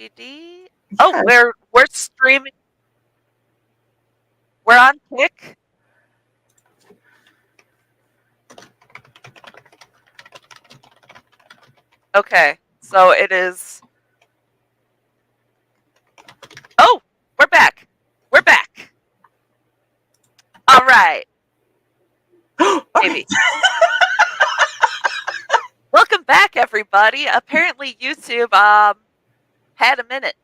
GD. Oh, Yes. we're streaming. We're on Kick. Okay, so it is. Oh, we're back. We're back. All right. Okay. Maybe. Welcome back, everybody. Apparently, YouTube had a minute.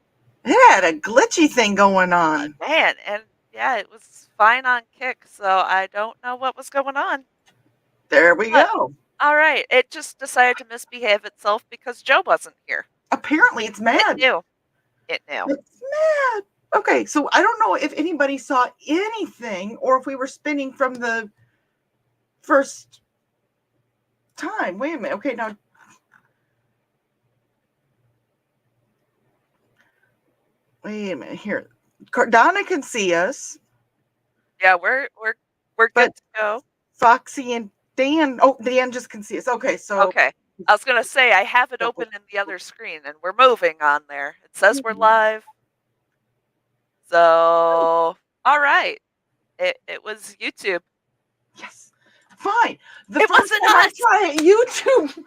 It had a glitchy thing going on. Man, and yeah, it was fine on Kick, so I don't know what was going on. There we But, go. all right, it just decided to misbehave itself because Joe wasn't here. Apparently, it's mad. It knew. It knew. It's mad. Okay, so I don't know if anybody saw anything or if we were spinning from the first time. Wait a minute. Okay, now. Wait a minute. Here. Donna can see us. Yeah, we're good to go. Foxy and Dan. Oh, Dan just can see us. Okay, so. Okay. I was going to say, I have it open in the other screen, and we're moving on there. It says we're live. So, all right. It was YouTube. Yes. Fine. It wasn't us. Try it, YouTube.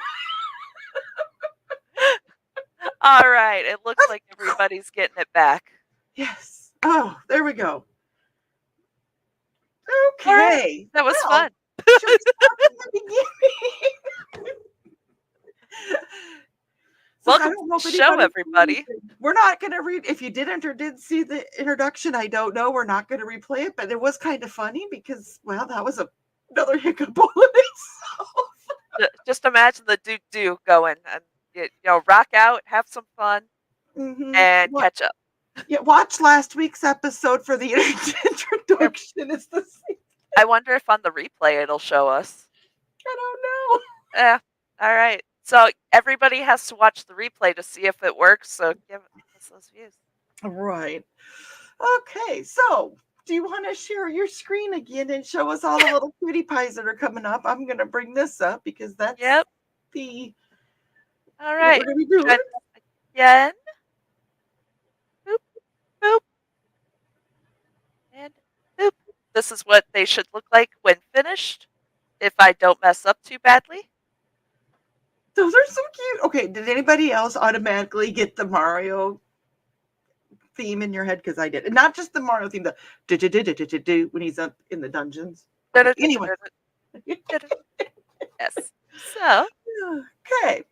All right. It looks like everybody's getting it back. Yes. Oh, there we go. Okay. Right. That was fun. Should we start from the beginning? Welcome to the show, everybody. We're not going to read. If you didn't or did see the introduction, I don't know. We're not going to replay it, but it was kind of funny because, well, that was another hiccup all in itself. Just imagine the do going and rock out, have some fun, and catch up. Yeah, watch last week's episode for the introduction. It's the same. I wonder if on the replay it'll show us. I don't know. Yeah. All right. So everybody has to watch the replay to see if it works. So give us those views. Right. Okay. So do you want to share your screen again and show us all the little cutie pies that are coming up? I'm going to bring this up because that's the. All right. Again. Boop, boop. And boop. This is what they should look like when finished, if I don't mess up too badly. Those are so cute. Okay, did anybody else automatically get the Mario theme in your head? Because I did. And not just the Mario theme, the do when he's up in the dungeons. Okay, anyway. Yes. So. Okay.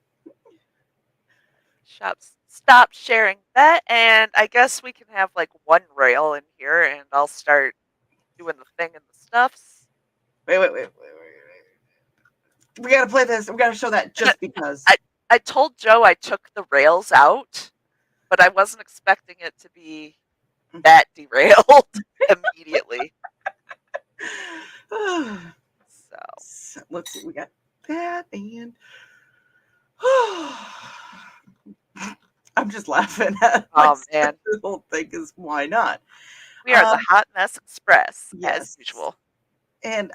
Stop sharing that, and I guess we can have like one rail in here, and I'll start doing the thing and the stuffs. Wait. We got to play this. We got to show that just because. I told Joe I took the rails out, but I wasn't expecting it to be that derailed immediately. So let's see. We got that, and I'm just laughing at man. The whole thing is why not? We are the Hot Mess Express, as usual. And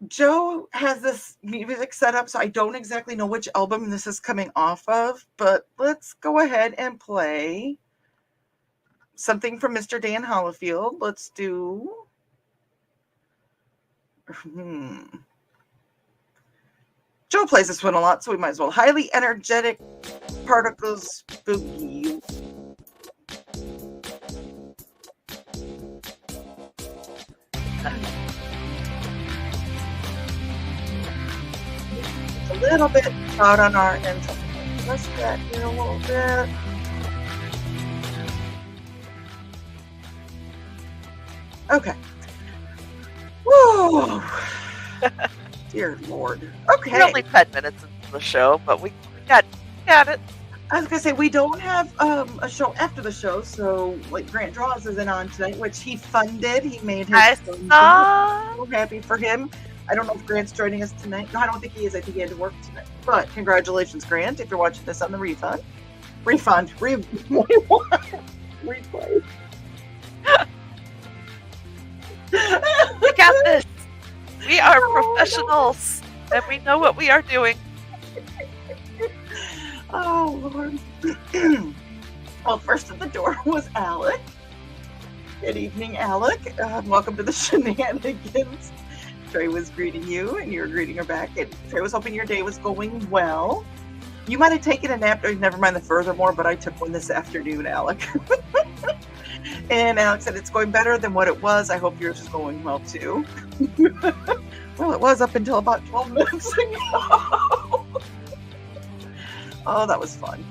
Joe has this music set up, so I don't exactly know which album this is coming off of, but let's go ahead and play something from Mr. Dan Hollifield. Let's do... Joe plays this one a lot, so we might as well. Highly Energetic Particles Boogie. A little bit out on our end. Let's get here a little bit. Okay. Whoa. Dear Lord. Okay. We're only 10 minutes into the show, but we got it. I was going to say, we don't have a show after the show, so like Grant Draws isn't on tonight, which he funded. He made his so happy for him. I don't know if Grant's joining us tonight. No, I don't think he is. I think he had to work tonight. But congratulations, Grant, if you're watching this on the replay. We got this. We are professionals, and we know what we are doing. Oh, Lord. Well, first at the door was Alec. Good evening, Alec. Welcome to the shenanigans. Trey was greeting you, and you were greeting her back. And Trey was hoping your day was going well. You might have taken a nap. Never mind the furthermore, but I took one this afternoon, Alec. And Alex said, it's going better than what it was. I hope yours is going well, too. Well, it was up until about 12 minutes ago. Oh, that was fun.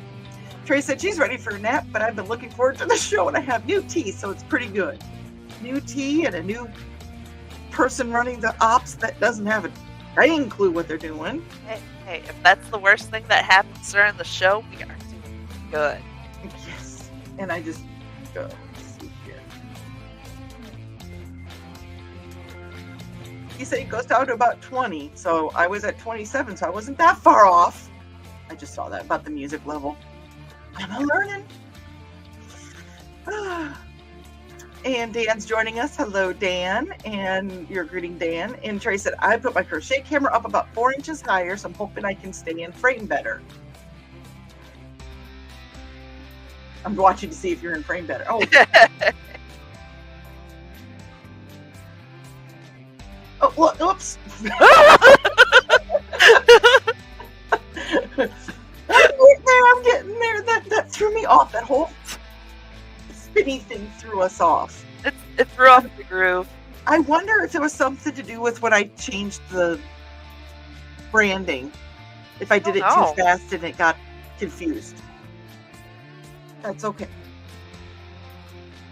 Trey said she's ready for a nap, but I've been looking forward to the show, and I have new tea, so it's pretty good. New tea and a new person running the ops that doesn't have a dang clue what they're doing. Hey, if that's the worst thing that happens during the show, we are doing good. Yes. And I just go. He said he goes down to about 20, so I was at 27, so I wasn't that far off. I just saw that about the music level. I'm learning. And Dan's joining us. Hello, Dan. And you're greeting Dan. And Trey said, I put my crochet camera up about 4 inches higher, so I'm hoping I can stay in frame better. I'm watching to see if you're in frame better. Oh. Oh, well, oops. I'm getting there. That threw me off. That whole spinny thing threw us off. It threw off the groove. I wonder if it was something to do with when I changed the branding. If I did it too fast and it got confused. That's okay.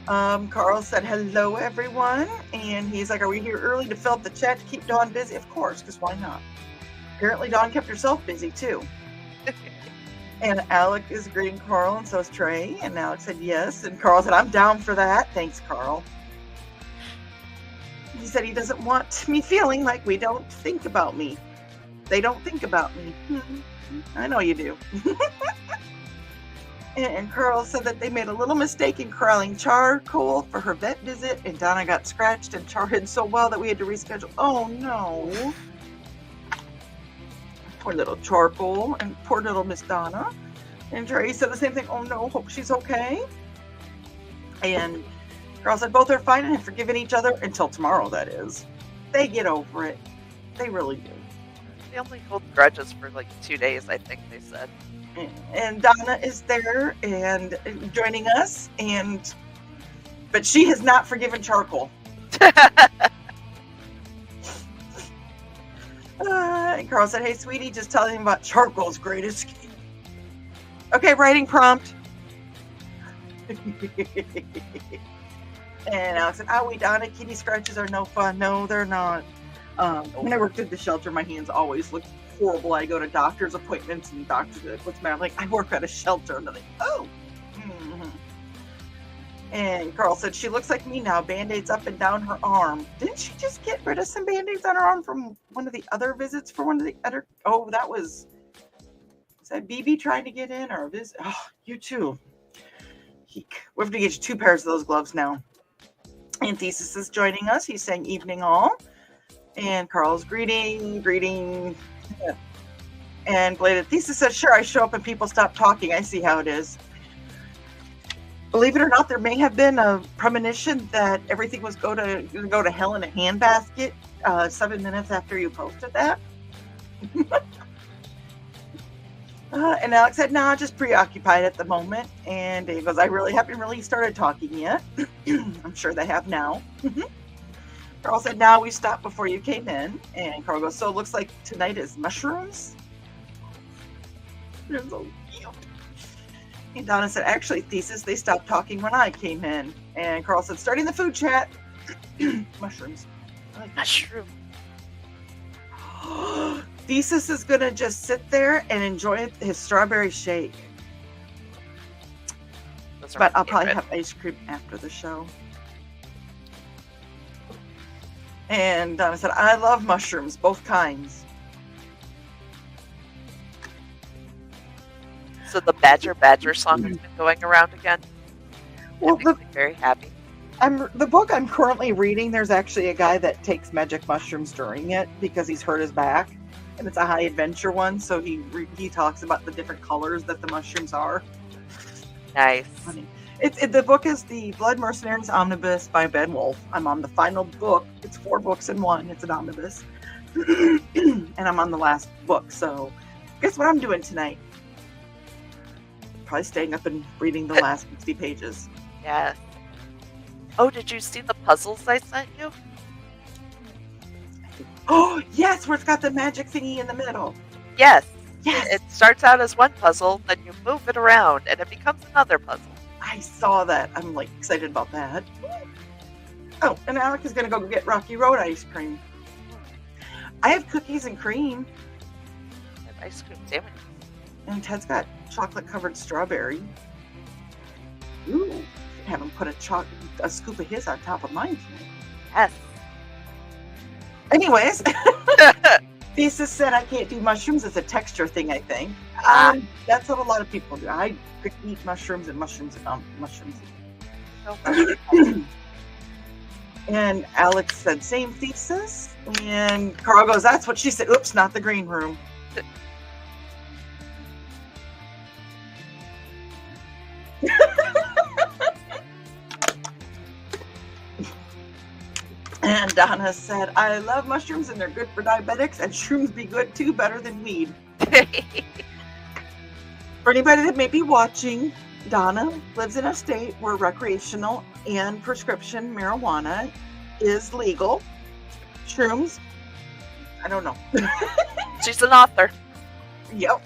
Carl said, hello, everyone. And he's like, are we here early to fill up the chat to keep Dawn busy? Of course, because why not? Apparently, Dawn kept herself busy, too. And Alec is greeting Carl, and so is Trey. And Alec said, yes. And Carl said, I'm down for that. Thanks, Carl. He said he doesn't want me feeling like we don't think about me. They don't think about me. I know you do. And Carl said that they made a little mistake in corralling charcoal for her vet visit, and Donna got scratched and charred so well that we had to reschedule. Oh, no. Poor little charcoal and poor little Miss Donna. And Trey said the same thing. Oh, no, hope she's okay. And Carl said both are fine and have forgiven each other until tomorrow, that is. They get over it. They really do. They only hold grudges for like 2 days, I think they said. And Donna is there and joining us, but she has not forgiven charcoal. And Carl said, hey, sweetie, just telling him about charcoal's great escape. Okay, writing prompt. And Alex said, owie, Donna, kitty scratches are no fun. No, they're not. When I worked at the shelter, my hands always looked horrible. I go to doctor's appointments and doctors are like, what's the matter? I'm like, I work at a shelter. And they're like, oh. Mm-hmm. And Carl said, she looks like me now, Band-Aids up and down her arm. Didn't she just get rid of some Band-Aids on her arm from one of the other visits for one of the other? Oh, was that BB trying to get in or a visit? Oh, you too. We have to get you 2 pairs of those gloves now. And Thesis is joining us. He's saying evening all. And Carl's greeting. And Bladed Thesis says, sure, I show up and people stop talking. I see how it is. Believe it or not, there may have been a premonition that everything was going to go to hell in a handbasket 7 minutes after you posted that. And Alex said, nah, just preoccupied at the moment. And Dave goes, I really haven't really started talking yet. I'm sure they have now. Carl said, now we stopped before you came in. And Carl goes, so it looks like tonight is mushrooms? They're so cute. And Donna said, actually, Thesis, they stopped talking when I came in. And Carl said, starting the food chat. Mushrooms. Like mushroom. Thesis is going to just sit there and enjoy his strawberry shake. But I'll probably have ice cream after the show. And Donna said, I love mushrooms, both kinds. So the Badger song has been going around again. Well, it makes me very happy. The book I'm currently reading, there's actually a guy that takes magic mushrooms during it because he's hurt his back. and it's a high adventure one. So he talks about the different colors that the mushrooms are. Nice. Funny. The book is the Blood Mercenaries Omnibus by Ben Wolfe. I'm on the final book. It's 4 books in one. It's an omnibus. And I'm on the last book. So guess what I'm doing tonight? Probably staying up and reading the last 60 pages. Yes. Oh, did you see the puzzles I sent you? Oh, yes, where it's got the magic thingy in the middle. Yes. Yes. It starts out as one puzzle, then you move it around, and it becomes another puzzle. I saw that. I'm like excited about that. Oh, and Alec is going to go get Rocky Road ice cream. I have cookies and cream. I have ice cream sandwiches. And Ted's got chocolate covered strawberry. Ooh, have him put a scoop of his on top of mine tonight. Yes. Anyways, Thesis said I can't do mushrooms. It's a texture thing, I think. That's what a lot of people do. I could eat mushrooms and mushrooms and mushrooms. So much. And Alex said, same Thesis. And Carl goes, that's what she said. Oops, not the green room. And Donna said, I love mushrooms and they're good for diabetics, and shrooms be good too, better than weed. For anybody that may be watching, Donna lives in a state where recreational and prescription marijuana is legal. Shrooms, I don't know. She's an author. Yep.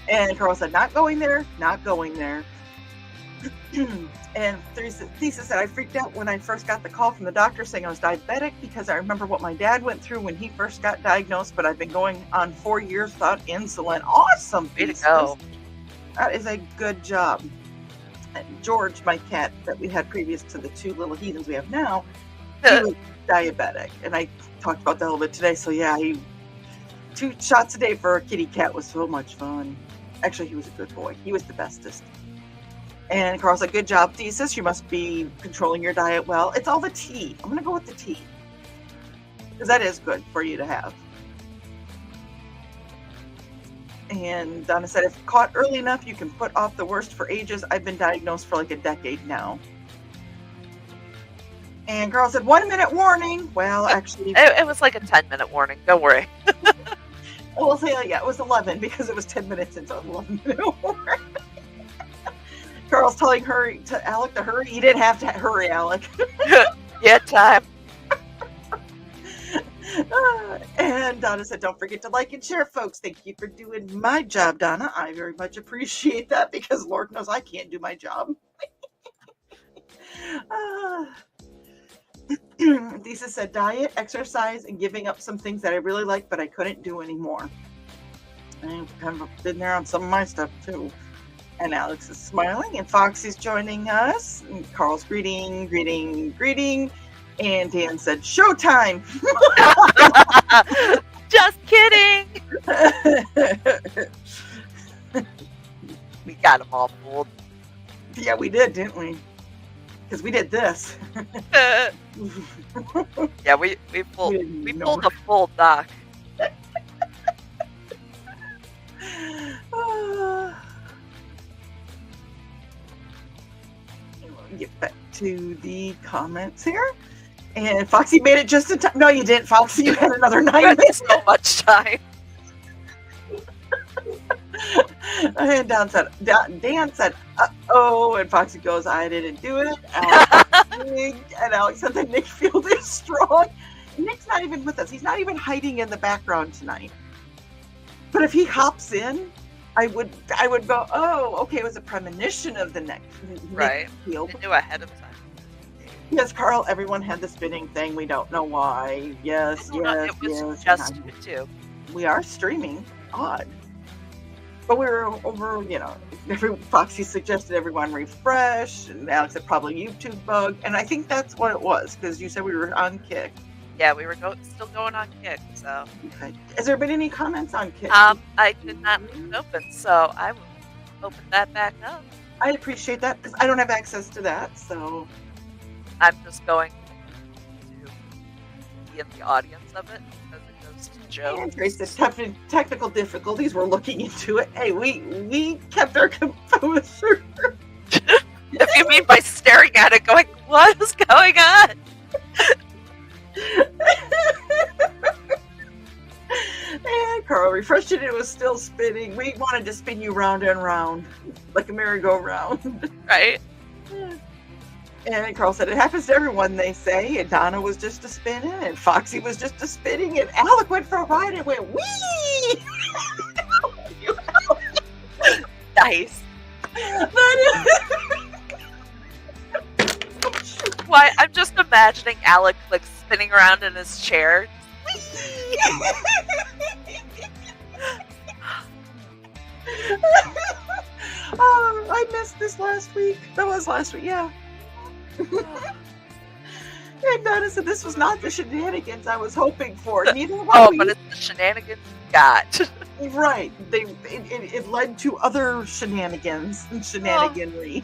And Carl said, not going there, not going there. And Thesis said, I freaked out when I first got the call from the doctor saying I was diabetic because I remember what my dad went through when he first got diagnosed, but I've been going on 4 years without insulin. Awesome. Way to go. That is a good job. And George, my cat that we had previous to the 2 little heathens we have now, he was diabetic. And I talked about that a little bit today. So yeah, 2 shots a day for a kitty cat was so much fun. Actually, he was a good boy. He was the bestest. And Carl said, good job, Thesis. You must be controlling your diet well. It's all the tea. I'm going to go with the tea. Because that is good for you to have. And Donna said, if caught early enough, you can put off the worst for ages. I've been diagnosed for like a decade now. And Carl said, 1 minute warning. Well, actually. It was like a 10-minute warning. Don't worry. I will say, yeah, it was 11 because it was 10 minutes into 11-minute warning. Carl's telling Alec to hurry. You didn't have to hurry, Alec. Yeah, time. And Donna said, don't forget to like and share, folks. Thank you for doing my job, Donna. I very much appreciate that because Lord knows I can't do my job. Lisa said, diet, exercise, and giving up some things that I really like, but I couldn't do anymore. I've kind of been there on some of my stuff, too. And Alex is smiling, and Foxy's joining us. And Carl's greeting. And Dan said, showtime. Just kidding. We got them all fooled. Yeah, we did, didn't we? Because we did this. Yeah, we pulled a full doc. Get back to the comments here. And Foxy made it just in time. No, you didn't, Foxy. You had another 9 minutes. So much time. And Dan said, uh-oh. And Foxy goes, I didn't do it. And Alex said that Nick Field is strong. Nick's not even with us. He's not even hiding in the background tonight. But if he hops in, I would go, oh, okay, it was a premonition of the next. Right. Field. I knew ahead of time. Yes, Carl, everyone had the spinning thing. We don't know why. Yes. It was just you two. We are streaming. Odd. But we were over, Foxy suggested everyone refresh, and Alex said probably YouTube bug, and I think that's what it was, because you said we were on Kick. Yeah, we were still going on Kick, so. Okay. Has there been any comments on Kick? I did not leave it open, so I will open that back up. I appreciate that, because I don't have access to that, so. I'm just going to be in the audience of it, because it goes jokes. And Trey said technical difficulties. We're looking into it. Hey, we kept our composure. If you mean by staring at it, going, what is going on? And Carl refreshed it. It was still spinning. We wanted to spin you round and round, like a merry-go-round. Right? And Carl said, it happens to everyone, they say. And Donna was just a spinning, and Foxy was just a spinning, and Alec went for a ride and went, wee! Nice. Why? I'm just imagining Alec like spinning around in his chair. Oh, I missed this last week. That was last week, yeah. And Donna said this was not the shenanigans I was hoping for. Neither but it's the shenanigans you got. Right. It led to other shenanigans and shenaniganry.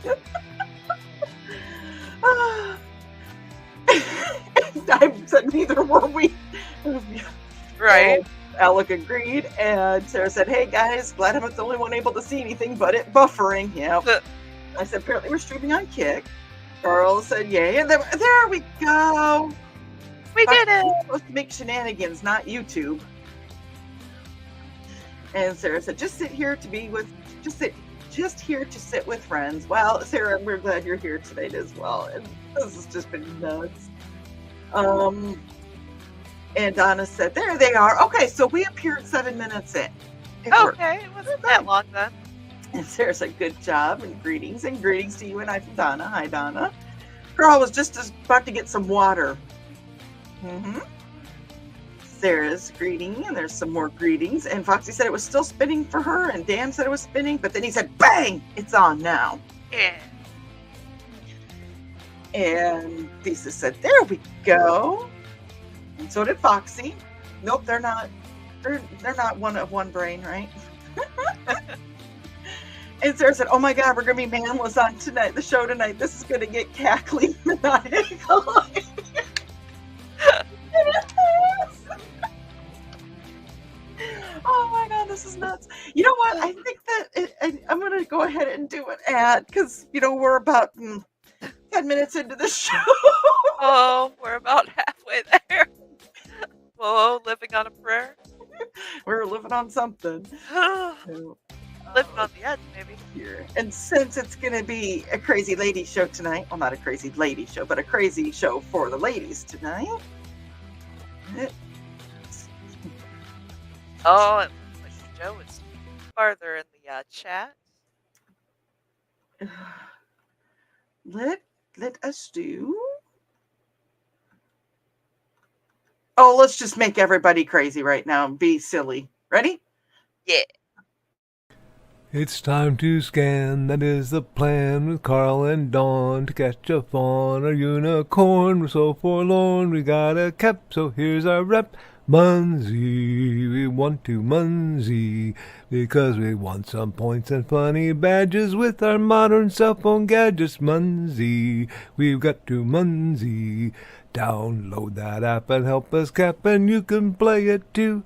I said neither were we. Right. Alec agreed, and Sarah said, hey guys, glad I'm not the only one able to see anything but it buffering. Yeah. I said, apparently we're streaming on Kick. Carl said, yay. And there we go. We did it. We're supposed to make shenanigans, not YouTube. And Sarah said, just here to sit with friends. Well, Sarah, we're glad you're here tonight as well. And this has just been nuts. And Donna said, there they are. Okay, so we appeared 7 minutes in. It wasn't that long then. And Sarah said, good job, and greetings to you and I from Donna. Hi, Donna. Carl was just about to get some water. Sarah's greeting, and there's some more greetings. And Foxy said it was still spinning for her, and Dan said it was spinning, but then he said, bang, it's on now. Yeah. And Lisa said, there we go. And so did Foxy. Nope, they're not one of one brain, right? And Sarah said, oh my God, we're going to be manless on the show tonight. This is going to get cackling maniacal. Oh my God, this is nuts. You know what? I think that I'm going to go ahead and do an ad because, we're about 10 minutes into the show. Oh, we're about halfway there. Whoa, living on a prayer? We're living on something. Living on the edge, maybe. Here. And since it's going to be a crazy lady show tonight, well, not a crazy lady show, but a crazy show for the ladies tonight. Oh, it looks like Joe is farther in the chat. Let us do. Oh, let's just make everybody crazy right now and be silly. Ready? Yeah. It's time to scan, that is the plan, with Carl and Dawn to catch a fawn or unicorn. We're so forlorn, we got a cap, so here's our rep. Munsey, we want to Munsey, because we want some points and funny badges with our modern cell phone gadgets. Munsey, we've got to Munsey. Download that app and help us cap, and you can play it too.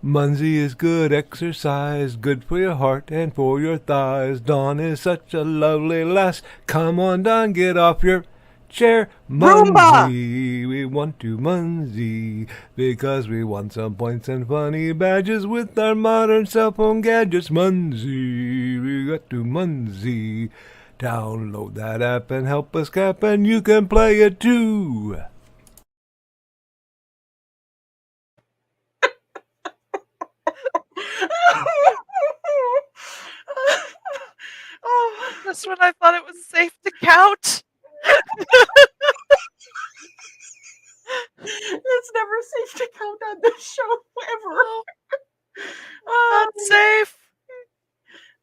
Munsey is good exercise, good for your heart and for your thighs. Dawn is such a lovely lass. Come on, Dawn, get off your chair. Munsey, we want to Munsey, because we want some points and funny badges with our modern cell phone gadgets. Munsey, we got to Munsey. Download that app and help us cap, and you can play it too. Just when I thought it was safe to count. It's never safe to count on this show ever. Not safe.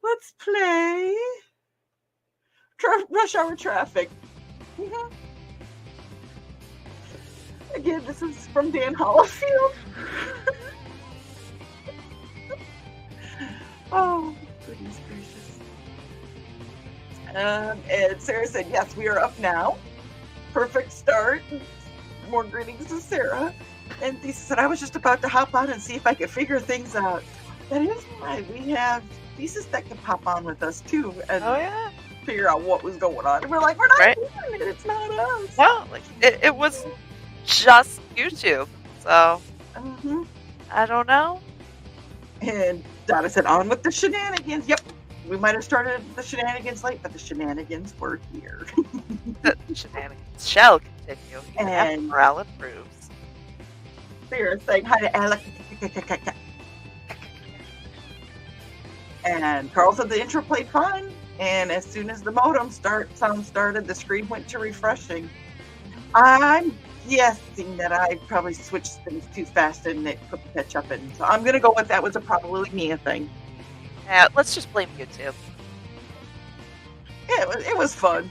Let's play Rush Hour Traffic. Again, this is from Dan Hollifield. Oh, goodness gracious. And Sarah said, yes, we are up now. Perfect start. More greetings to Sarah. And he said, I was just about to hop on and see if I could figure things out. That is right. We have pieces that can pop on with us too and Oh yeah. figure out what was going on. And we're like, we're not Right. doing it. It's not us. Well, like it was just YouTube, so Mhm. I don't know. And Donna said, on with the shenanigans. Yep. We might have started the shenanigans late, but the shenanigans were here. The shenanigans shall continue even after And- morale improves. Sarah saying hi to Alec. And Carl said the intro played fine. And as soon as the modem sound started, the screen went to refreshing. I'm guessing that I probably switched things too fast and it couldn't catch up. And so I'm going to go with that was probably me a thing. Yeah, let's just blame YouTube. Yeah, it was fun.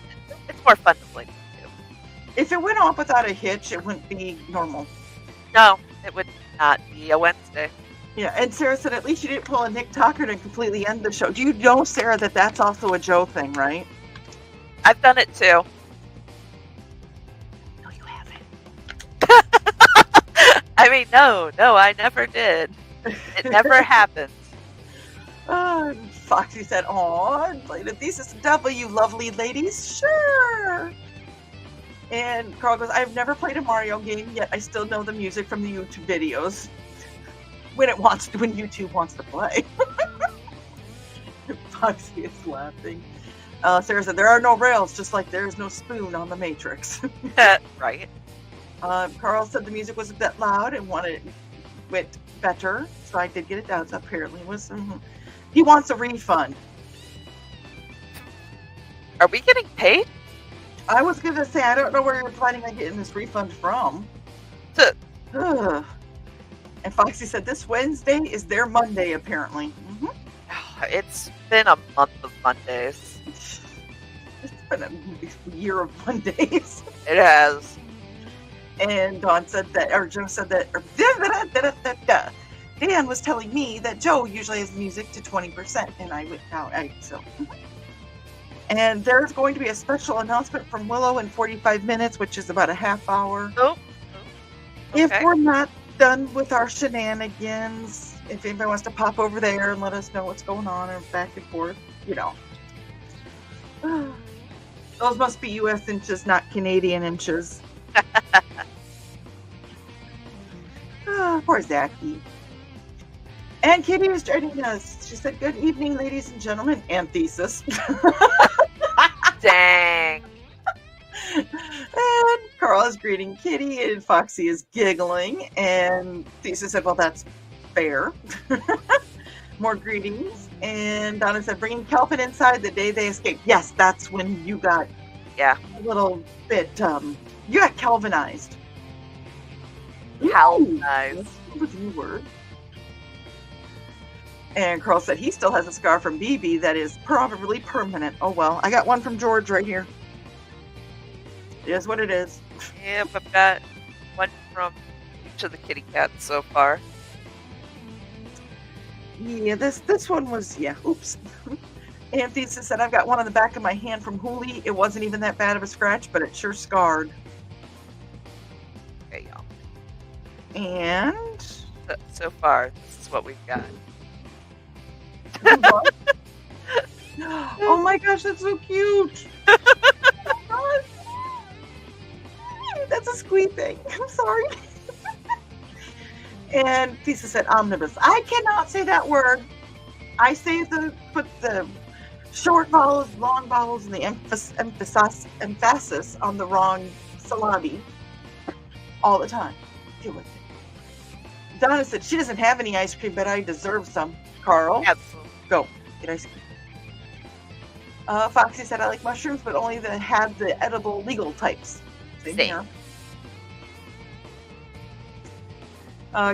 It's more fun to blame YouTube. If it went off without a hitch, it wouldn't be normal. No, it would not be a Wednesday. Yeah, and Sarah said, at least you didn't pull a Nick Tucker and completely end the show. Do you know, Sarah, that that's also a Joe thing, right? I've done it too. No, you haven't. I mean, no, I never did. It never happened. Foxy said, aw, played a thesis W, lovely ladies. Sure. And Carl goes, I've never played a Mario game, yet I still know the music from the YouTube videos. When YouTube wants to play. Foxy is laughing. Sarah said, there are no rails, just like there is no spoon on the Matrix. Right. Carl said the music was a bit loud and wanted it better, so I did get it down. So apparently it was. He wants a refund. Are we getting paid? I was gonna say I don't know where you're planning on getting this refund from. To- Ugh. And Foxy said this Wednesday is their Monday, apparently. It's been a month of Mondays. It's been a year of Mondays. It has. And Dawn said that, or Joe said that, or Dan was telling me that Joe usually has music to 20%, and I went out. And there's going to be a special announcement from Willow in 45 minutes, which is about a half hour. Oh. If Okay. we're not done with our shenanigans, if anybody wants to pop over there and let us know what's going on or back and forth, you know. Those must be U.S. inches, not Canadian inches. Poor Zachy. And Kitty was joining us. She said, good evening, ladies and gentlemen, and thesis. Dang. And Carl is greeting Kitty, and Foxy is giggling. And Thesis said, well, that's fair. More greetings. And Donna said, bringing Kelvin inside the day they escaped. Yes, that's when you got a little bit, you got Kelvinized. Calvinized. That's a new word. And Carl said he still has a scar from BB that is probably permanent. Oh, well. I got one from George right here. It is what it is. Yep, I've got one from each of the kitty cats so far. Yeah, this one was, oops. And Thesis said, I've got one on the back of my hand from Hooli. It wasn't even that bad of a scratch, but it sure scarred. Okay, y'all. And... So far, this is what we've got. Oh my gosh, that's so cute. Oh, that's a squeak thing. I'm sorry. And Thesis said omnibus. I cannot say that word. I say put the short vowels, long vowels, and the emphasis on the wrong syllabi all the time. Deal with it. Donna said she doesn't have any ice cream, but I deserve some. Carl, Absolutely. go get ice cream. Foxy said I like mushrooms, but only that had the edible legal types. Same here.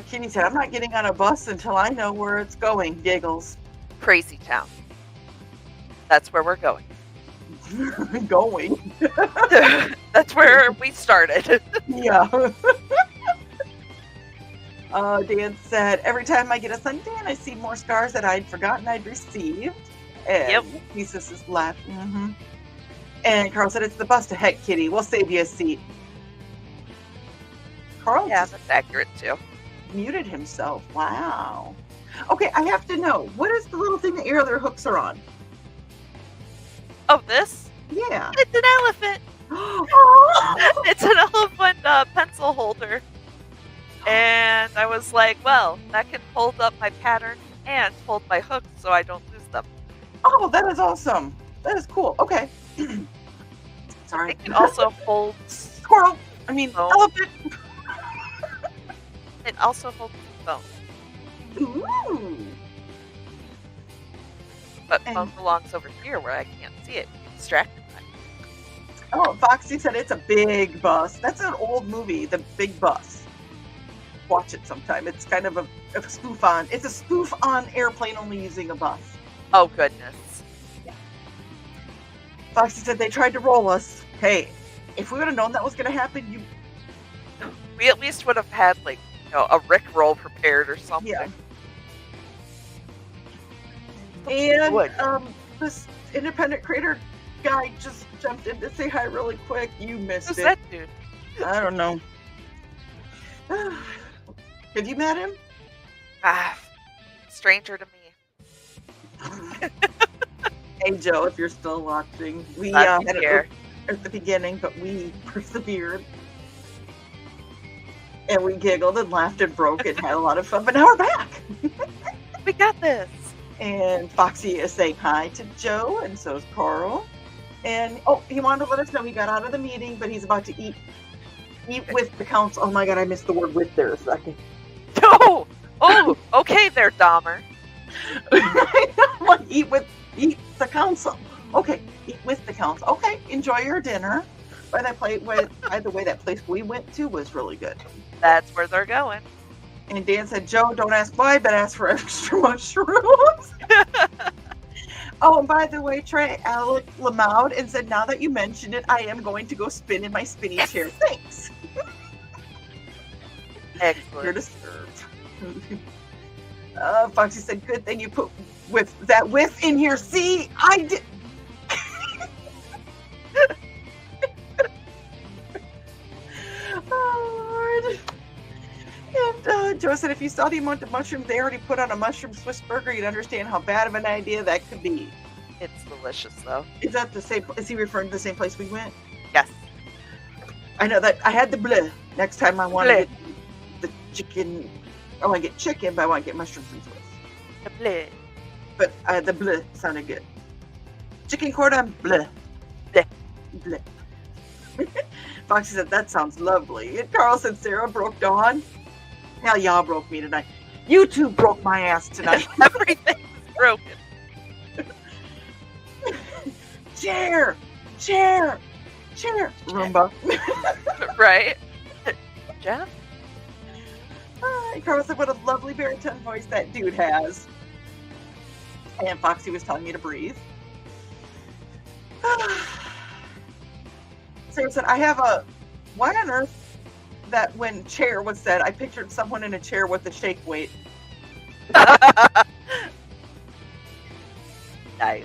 Kitty said I'm not getting on a bus until I know where it's going. Giggles. Crazy Town. That's where we're going. Going. That's where we started. Yeah. Dan said, every time I get a suntan, I see more scars that I'd forgotten I'd received. And Thesis is laughing. Mm-hmm. And Carl said, it's the bus to heck, Kitty. We'll save you a seat. Carl Yeah, just that's accurate too. muted himself. Wow. Okay, I have to know, what is the little thing that your other hooks are on? Oh, this? Yeah. It's an elephant. Oh. It's an elephant pencil holder. And I was like, well, that can hold up my pattern and hold my hooks so I don't lose them. Oh, that is awesome. That is cool. Okay. Sorry. It also holds Squirrel. I mean, Oh. elephant. it also holds the phone. Ooh. But And- phone belongs over here where I can't see it. Get distracted by it. Oh, Foxy said it's a big bus. That's an old movie, The Big Bus. Watch it sometime. It's kind of a spoof on. It's a spoof on Airplane only using a bus. Oh, goodness. Foxy said they tried to roll us. Hey, if we would have known that was going to happen, you. We at least would have had, like, a Rickroll prepared or something. Yeah. And Would. this independent creator guy just jumped in to say hi really quick. You missed Who's it. that dude? I don't know. Have you met him? Ah, stranger to me. Hey Joe, if you're still watching, we Glad to had hear. it at the beginning, but we persevered. And we giggled and laughed and broke and had a lot of fun. But now we're back. We got this. And Foxy is saying hi to Joe, and so is Carl. And he wanted to let us know he got out of the meeting, but he's about to eat with the council. Oh my god, I missed the word "with" there a second. Oh, okay there, Dahmer. Like, eat the council. Okay, eat with the council. Okay, enjoy your dinner. By the way, that place we went to was really good. That's where they're going. And Dan said, Joe, don't ask why, but ask for extra mushrooms. Oh, and by the way, Trey, Alec Lamoud, and said, now that you mentioned it, I am going to go spin in my spinny chair. Thanks. You're Excellent. disturbed. Foxy said, good thing you put with in here. See, I did. Oh, Lord. And Joe said, if you saw the amount of mushrooms they already put on a mushroom Swiss burger, you'd understand how bad of an idea that could be. It's delicious, though. Is that the same? Is he referring to the same place we went? Yes. I know that I had the bleh. Next time I want to Bleh. get the chicken. I want to get chicken, but I want to get mushrooms and Swiss. The bleh. But the bleh sounded good. Chicken cordon bleh. Bleh. Bleh. Foxy said, that sounds lovely. And Carl said, Sarah broke Dawn. Hell, y'all broke me tonight. You two broke my ass tonight. Everything's broken. Chair. Roomba. Right? Jeff? And Carl said, what a lovely baritone voice that dude has. And Foxy was telling me to breathe. Sarah said, why on earth that when chair was said, I pictured someone in a chair with a shake weight. Nice.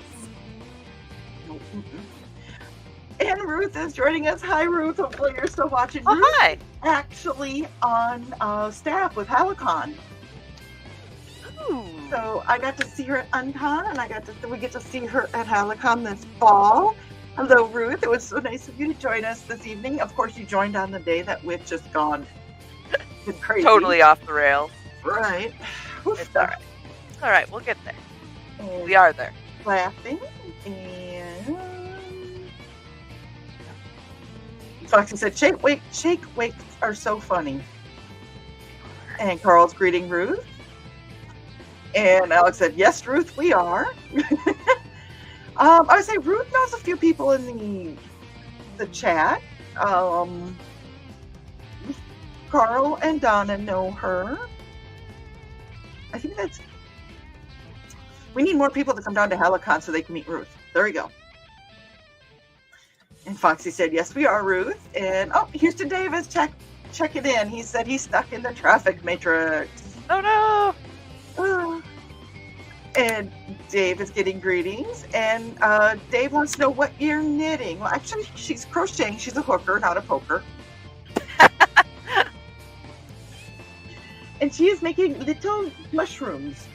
And Ruth is joining us. Hi, Ruth. Hopefully you're still watching. Oh, Ruth hi. actually on staff with Halicon. Ooh. So I got to see her at Uncon, and we get to see her at Halicon this fall. Hello, Ruth. It was so nice of you to join us this evening. Of course, you joined on the day that we've just gone crazy. Totally off the rails. Right. It's all right. All right, we'll get there. And We are there. laughing. And Foxy said, shake wakes are so funny. And Carl's greeting Ruth. And Alex said, yes, Ruth, we are. I would say Ruth knows a few people in the chat. Carl and Donna know her. I think we need more people to come down to Halicon so they can meet Ruth. There we go. And Foxy said, yes, we are, Ruth. And Houston Davis checking in. He said he's stuck in the traffic matrix. Oh, no. And Dave is getting greetings, and Dave wants to know what you're knitting. Well, actually, she's crocheting. She's a hooker, not a poker. And she is making little mushrooms.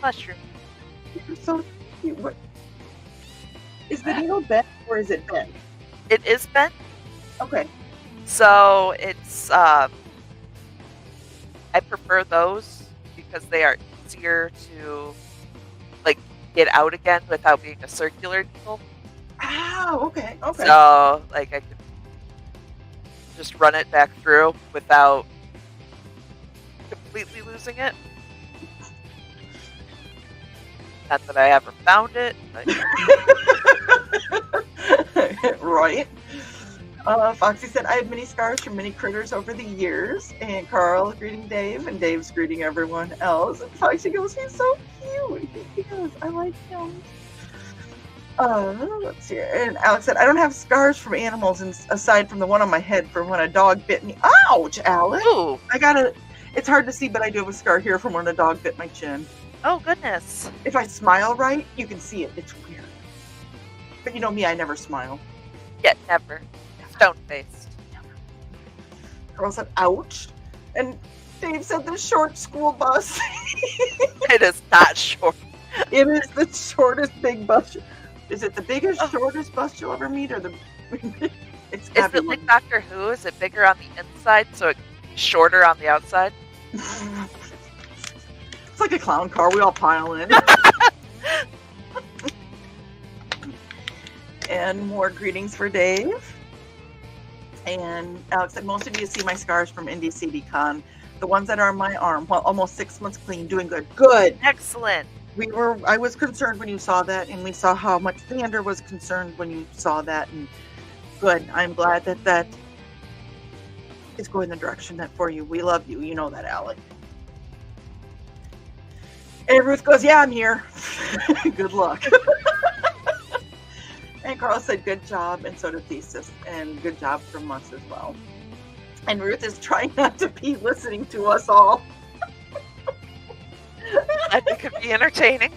Mushroom. They're so cute. What is the needle bent or is it bent? It is bent, Okay. so it's I prefer those because they are easier to like get out again without being a circular needle. Oh, okay. Okay. So like I can just run it back through without completely losing it. Not that I ever found it, but Right. Foxy said, I have many scars from many critters over the years. And Carl greeting Dave, and Dave's greeting everyone else. And Foxy goes, he's so cute. He goes, I like him. Let's see. And Alex said, I don't have scars from animals aside from the one on my head from when a dog bit me. Ouch, Alex. ooh, It's hard to see, but I do have a scar here from when a dog bit my chin. oh goodness. If I smile right, you can see it. It's weird. But you know me, I never smile. Yeah, never. Stone faced. Carl said, ouch. And Dave said, the short school bus. It is not short. It is the shortest big bus. Is it the biggest, shortest bus you'll ever meet, or the? It's Is gotta it be like Doctor Who? Is it bigger on the inside so it's shorter on the outside? one. It's like a clown car. We all pile in. And more greetings for Dave. And Alex said, most of you see my scars from Indie CDCon. The ones that are on my arm, well, almost 6 months clean, doing good. Good. Excellent. I was concerned when you saw that, and we saw how much Xander was concerned when you saw that, and good. I'm glad that is going the direction that for you. We love you. You know that, Alec. And Ruth goes, yeah, I'm here. Good luck. And Carl said, good job, and so did Thesis, and good job from us as well. And Ruth is trying not to be listening to us all. I think it could be entertaining.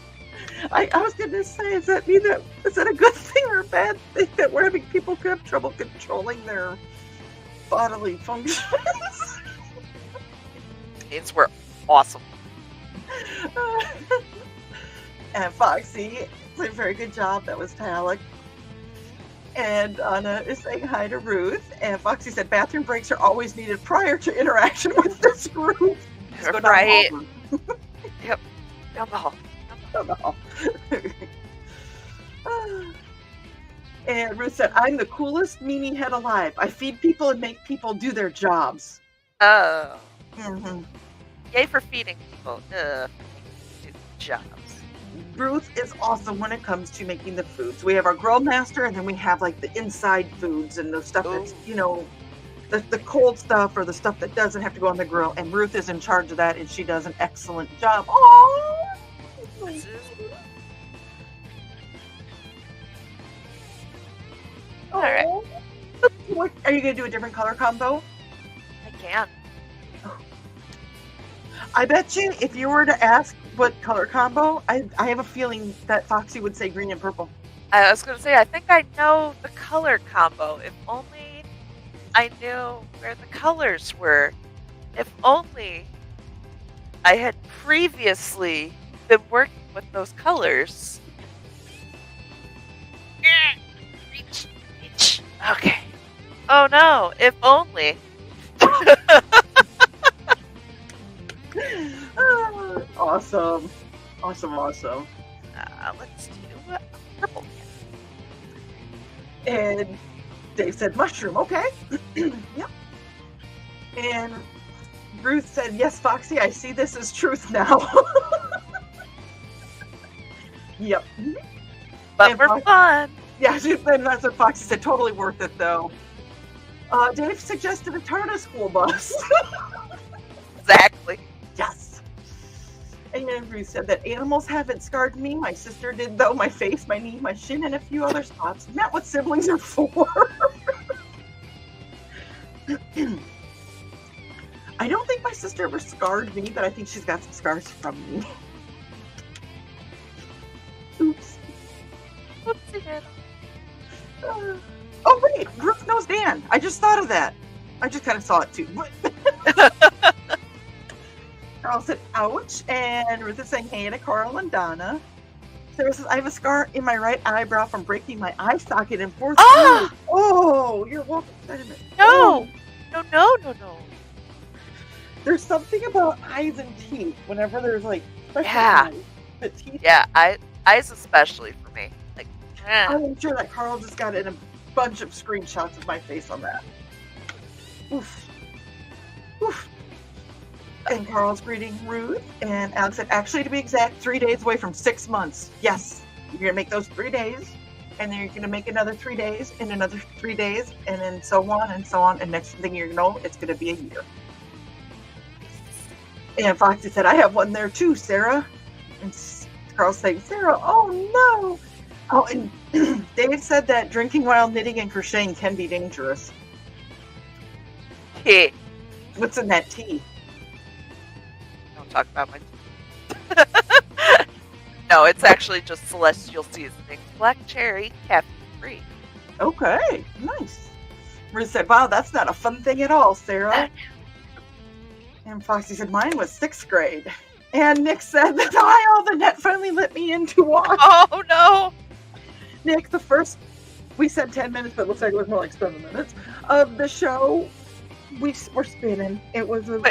I was going to say, is that a good thing or a bad thing that we're having people who have trouble controlling their bodily functions? Means we're awesome. And Foxy did a very good job. That was Alec. And Anna is saying hi to Ruth. And Foxy said bathroom breaks are always needed prior to interaction with this group. Let's go down Right. the hall. Yep. Down the hall. Down the hall. And Ruth said, I'm the coolest meanie head alive. I feed people and make people do their jobs. Oh. Mm-hmm. Yay for feeding people. Do jobs. Ruth is awesome when it comes to making the foods. We have our grill master, and then we have like the inside foods and the stuff that's, the cold stuff or the stuff that doesn't have to go on the grill. And Ruth is in charge of that, and she does an excellent job. Oh, All right. What, are you going to do a different color combo? I can. I bet you if you were to ask what color combo, I have a feeling that Foxy would say green and purple. I was going to say, I think I know the color combo. If only I knew where the colors were. If only I had previously been working with those colors. Reach. Okay. Oh no, if only. Awesome. Let's do purple. And Dave said mushroom. Okay. Yep. And Ruth said, yes, Foxy, I see this as truth now. Yep. But And for Foxy- fun. Yeah, and that's what Foxy said. Totally worth it, though. Dave suggested a Tarna school bus. Exactly. Yes. And then Ruth said that animals haven't scarred me. My sister did, though. My face, my knee, my shin, and a few other spots. Isn't that what siblings are for? I don't think my sister ever scarred me, but I think she's got some scars from me. Oops. Whoopsie. Oh, wait. Ruth knows Dan. I just thought of that. I just kind of saw it, too. Carl said, ouch. And Ruth is saying, hey to Carl and Donna. Sarah says, I have a scar in my right eyebrow from breaking my eye socket in 4th grade. Oh, you're welcome. No. No. There's something about eyes and teeth whenever there's like, Yeah. the teeth. Yeah, eyes especially for me. Like, I'm sure that Carl just got in a bunch of screenshots of my face on that. Oof. Oof. And Carl's greeting Ruth. And Alex said, actually, to be exact, 3 days away from 6 months. Yes, you're going to make those 3 days. And then you're going to make another 3 days and another 3 days. And then so on and so on. And next thing you know, it's going to be a year. And Foxy said, I have one there too, Sarah. And Carl's saying, Sarah, oh no. Oh, and David said that drinking while knitting and crocheting can be dangerous. tea. What's in that tea? Don't talk about my No, it's actually just celestial seasoning. Black cherry, caffeine free. Okay, nice. Ruth said, wow, that's not a fun thing at all, Sarah. And Foxy said, mine was 6th grade. And Nick said, the tile the net finally let me in to watch. Oh, no. Nick, the first, we said 10 minutes, but it looks like it was more like 7 minutes, of the show, we were spinning. It was, We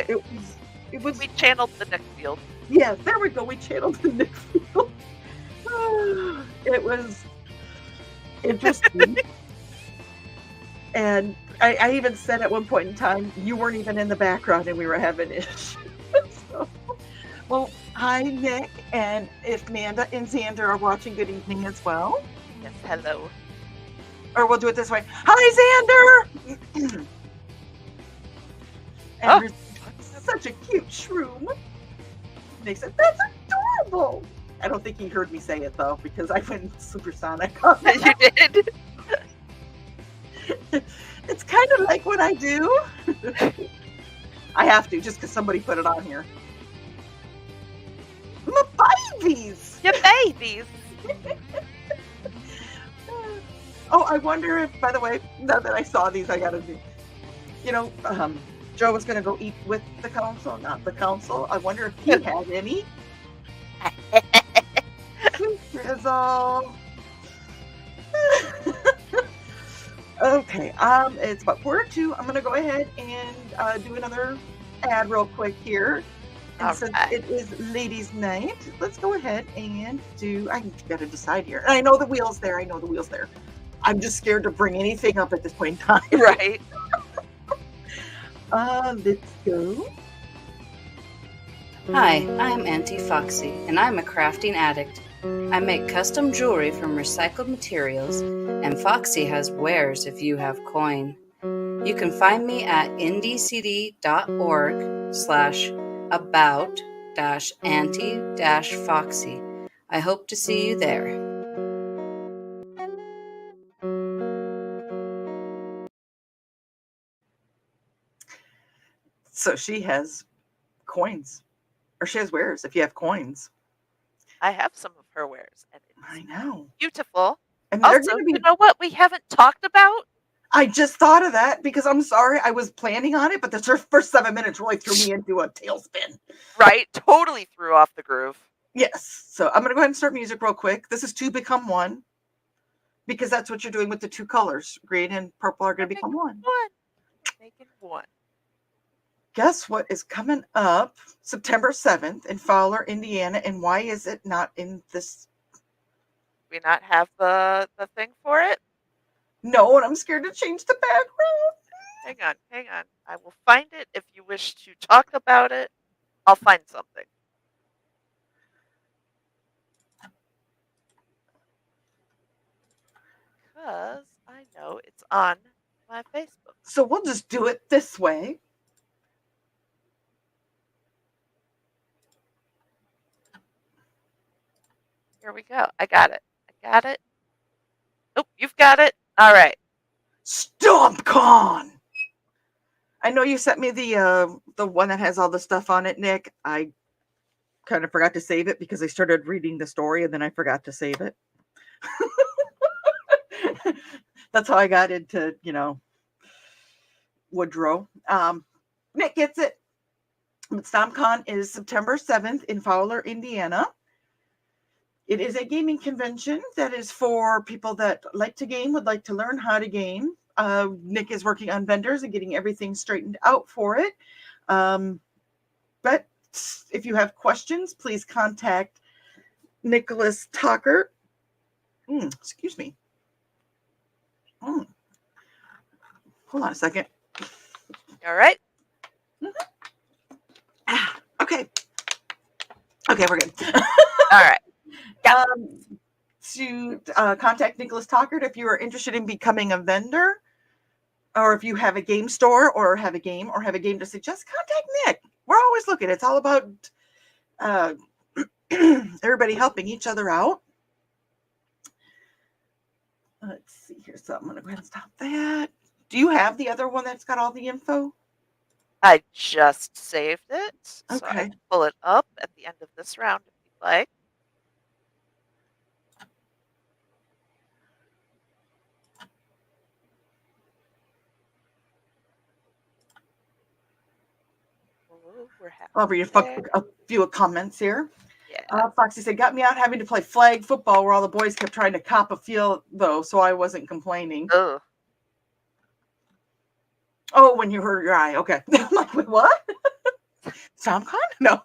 channeled the Nick Field. yes, there we go. We channeled the Nick Field. It was interesting. And I even said at one point in time, you weren't even in the background and we were having issues. So, well, hi, Nick. And if Amanda and Xander are watching, good evening as well. Yes, hello. Or we'll do it this way. Hi, Xander! And such a cute shroom. They said, that's adorable. I don't think he heard me say it, though, because I went supersonic on that. You did? It's kind of like what I do. I have to, just because somebody put it on here. My babies! Your babies. Oh, I wonder if, by the way, now that I saw these, I gotta do, Joe was gonna go eat with the council, not the council. I wonder if he had any. Drizzle. Okay, it's about 1:45. I'm gonna go ahead and do another ad real quick here. And since it is ladies' night, let's go ahead and do. I gotta decide here. And I know the wheel's there. I'm just scared to bring anything up at this point in time. Right. Let's go. Hi, I'm Auntie Foxy, and I'm a crafting addict. I make custom jewelry from recycled materials, and Foxy has wares if you have coin. You can find me at indcd.org/about-auntie-foxy. I hope to see you there. So she has coins, or she has wares if you have coins. I have some of her wares, and I know. Beautiful. And they're Also, gonna be. you know what we haven't talked about? I just thought of that because I'm sorry, I was planning on it, but the first 7 minutes really threw me into a tailspin. Right? Totally threw off the groove. Yes. So I'm going to go ahead and start music real quick. This is 2 become 1 because that's what you're doing with the 2 colors. Green and purple are going to become 1. Making 1. Guess what is coming up September 7th in Fowler, Indiana, and why is it not in this? We not have the thing for it? No, and I'm scared to change the background. Hang on. I will find it. If you wish to talk about it, I'll find something. Because I know it's on my Facebook. So we'll just do it this way. Here we go. I got it. Oh, you've got it. All right. StompCon. I know you sent me the one that has all the stuff on it, Nick. I kind of forgot to save it because I started reading the story and then I forgot to save it. That's how I got into, Woodrow. Nick gets it. But StompCon is September 7th in Fowler, Indiana. It is a gaming convention that is for people that like to game, would like to learn how to game. Nick is working on vendors and getting everything straightened out for it. But if you have questions, please contact Nicholas Tucker. Excuse me. Hold on a second. All right. Okay. Okay, we're good. All right. To contact Nicholas Tucker if you are interested in becoming a vendor, or if you have a game store or have a game to suggest, contact Nick. We're always looking. It's all about everybody helping each other out. Let's see here. So I'm going to go ahead and stop that. Do you have the other one that's got all the info? I just saved it, so I Okay. can pull it up at the end of this round if you'd like. Ooh, we're I'll read a few comments here. Yeah. Foxy said, got me out having to play flag football where all the boys kept trying to cop a field, though, so I wasn't complaining. Ugh. Oh, when you hurt your eye. Okay. I'm like, wait, what? StompCon? No.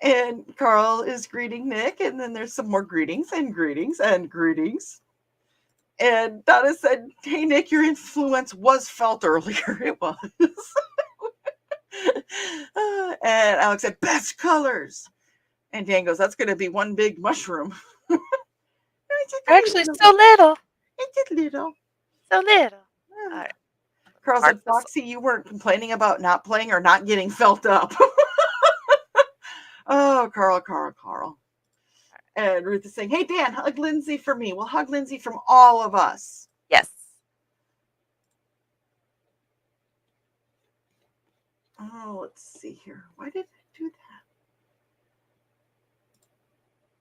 And Carl is greeting Nick, and then there's some more greetings and greetings and greetings. And Donna said, hey, Nick, your influence was felt earlier. It was. And Alex said, best colors. And Dan goes, that's going to be one big mushroom. Actually, so little. It's a little. So little. All right. Carl Mark said, Foxy, you weren't complaining about not playing or not getting felt up. Oh, Carl. And Ruth is saying, hey, Dan, hug Lindsay for me. We'll hug Lindsay from all of us. Yes. Oh, let's see here. Why did I do that?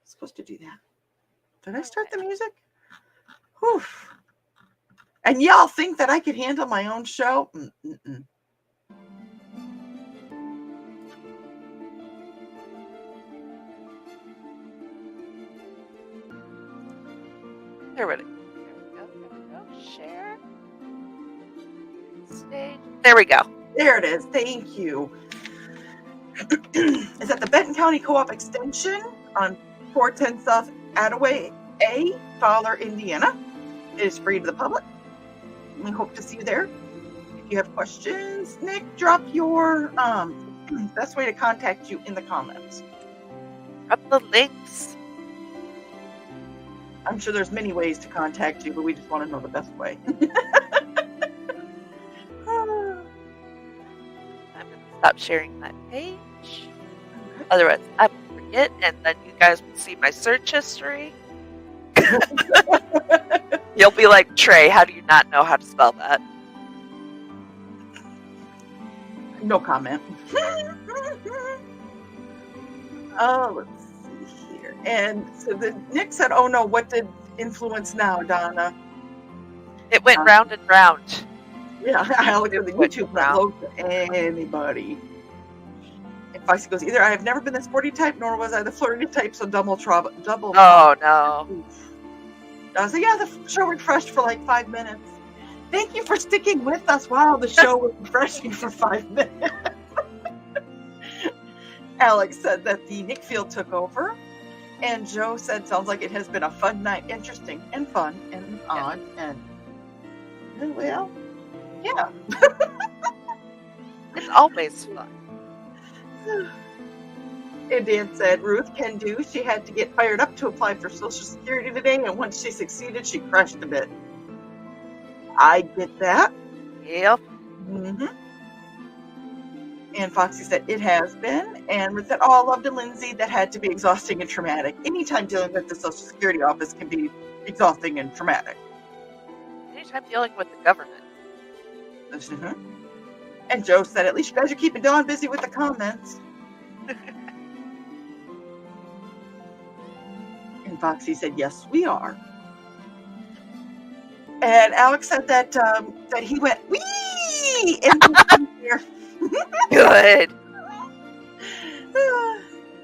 I'm supposed to do that. Did I start the music? Whew. And y'all think that I could handle my own show? Mm-mm-mm. There we go. Share. Stage. There we go. There it is. Thank you. It's at the Benton County Co-op Extension on 410 South Attaway A, Fowler, Indiana. It is free to the public. We hope to see you there. If you have questions, Nick, drop your best way to contact you in the comments. Drop the links. I'm sure there's many ways to contact you, but we just want to know the best way. I'm going to stop sharing that page. Otherwise, I will forget, and then you guys will see my search history. You'll be like, Trey, how do you not know how to spell that? No comment. Oh, let's see here. And so Nick said, oh no, what did influence now, Donna? It went round and round. Yeah, I look at the YouTube not load to anybody. And Foxy goes, either I have never been the sporty type, nor was I the flirty type, so double. Oh, no. I was like, yeah, the show refreshed for like 5 minutes. Thank you for sticking with us while the show was refreshing for 5 minutes. Alex said that the Nick Field took over. And Joe said, sounds like it has been a fun night, interesting and fun and odd. And, well, yeah. It's always fun. And Dan said, Ruth can do. She had to get fired up to apply for Social Security today, and once she succeeded, she crushed a bit. I get that. Yep. Mm-hmm. And Foxy said, it has been. And Ruth said, oh, I loved Lindsay. That had to be exhausting and traumatic. Anytime dealing with the Social Security office can be exhausting and traumatic. Anytime dealing with the government. Mm-hmm. And Joe said, at least you guys are keeping Dawn busy with the comments. And Foxy said, yes, we are. And Alex said that that he went, wee! And Good.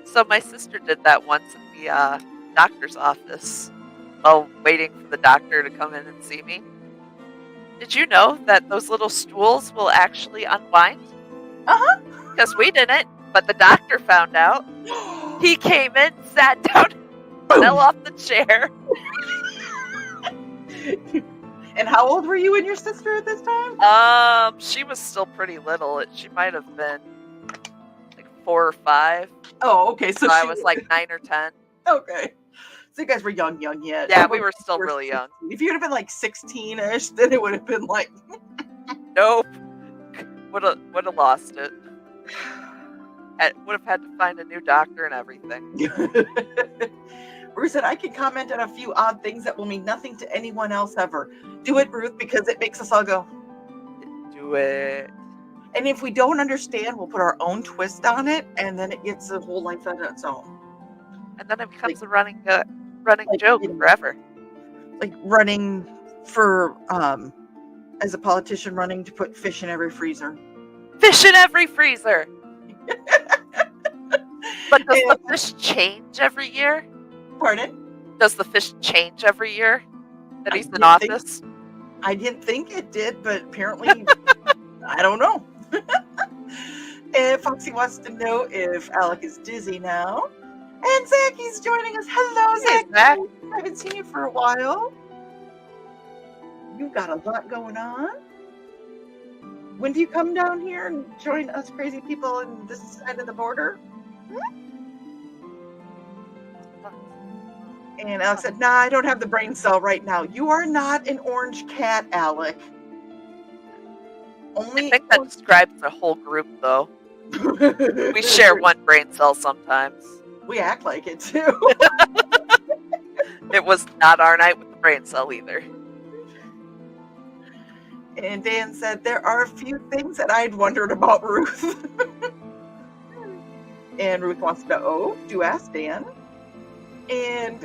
So my sister did that once in the doctor's office while waiting for the doctor to come in and see me. Did you know that those little stools will actually unwind? Uh-huh. Because we didn't, but the doctor found out. He came in, sat down, fell off the chair. And how old were you and your sister at this time? She was still pretty little. She might have been like 4 or 5. Oh, okay. So I she was like 9 or 10. okay. So you guys were young yet. Yeah, we were still really young. If you would have been like 16-ish, then it would have been like, Nope. Would have lost it. Would have had to find a new doctor and everything. Ruth said, I can comment on a few odd things that will mean nothing to anyone else ever. Do it, Ruth, because it makes us all go. Do it. And if we don't understand, we'll put our own twist on it, and then it gets a whole life on its own. And then it becomes a running joke forever. Like running for, as a politician, running to put fish in every freezer. Fish in every freezer! But does the fish change every year? Pardon? Does the fish change every year that he's in didn't office? I didn't think it did, but apparently, I don't know. And Foxy wants to know if Alec is dizzy now. And Zacky's joining us. Hello, Hey, Zacky. Zach. I haven't seen you for a while. You've got a lot going on. When do you come down here and join us crazy people on this side of the border? And Alec said, nah, I don't have the brain cell right now. You are not an orange cat, Alec. I think that describes the whole group, though. We share one brain cell sometimes. We act like it, too. It was not our night with the brain cell either. And Dan said, there are a few things that I'd wondered about Ruth. And Ruth wants to know, oh, do ask Dan. And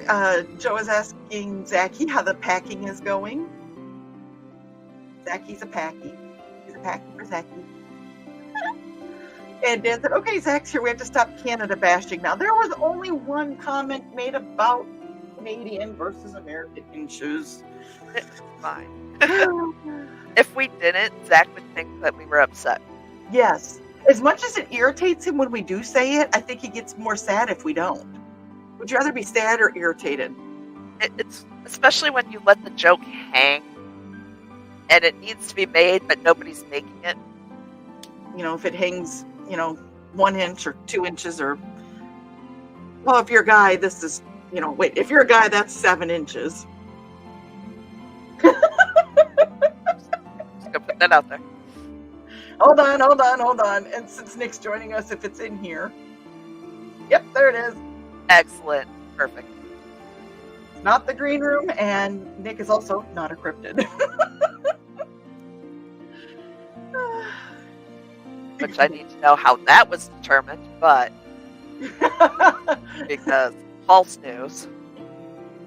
Joe is asking Zachy how the packing is going. Zachy's a packy. He's a packy for Zachy. And Dan said, okay, Zach's here. We have to stop Canada bashing now. There was only one comment made about Canadian versus American issues. It's fine. If we didn't, Zach would think that we were upset. Yes. As much as it irritates him when we do say it, I think he gets more sad if we don't. Would you rather be sad or irritated? It's especially when you let the joke hang and it needs to be made, but nobody's making it. You know, if it hangs, 1 inch or 2 inches or, well, if you're a guy, this is, if you're a guy, that's 7 inches. Just gonna put that out there. Hold on. And since Nick's joining us, if it's in here. Yep, there it is. Excellent. Perfect. It's not the green room, and Nick is also not a cryptid. Which I need to know how that was determined, but because false news.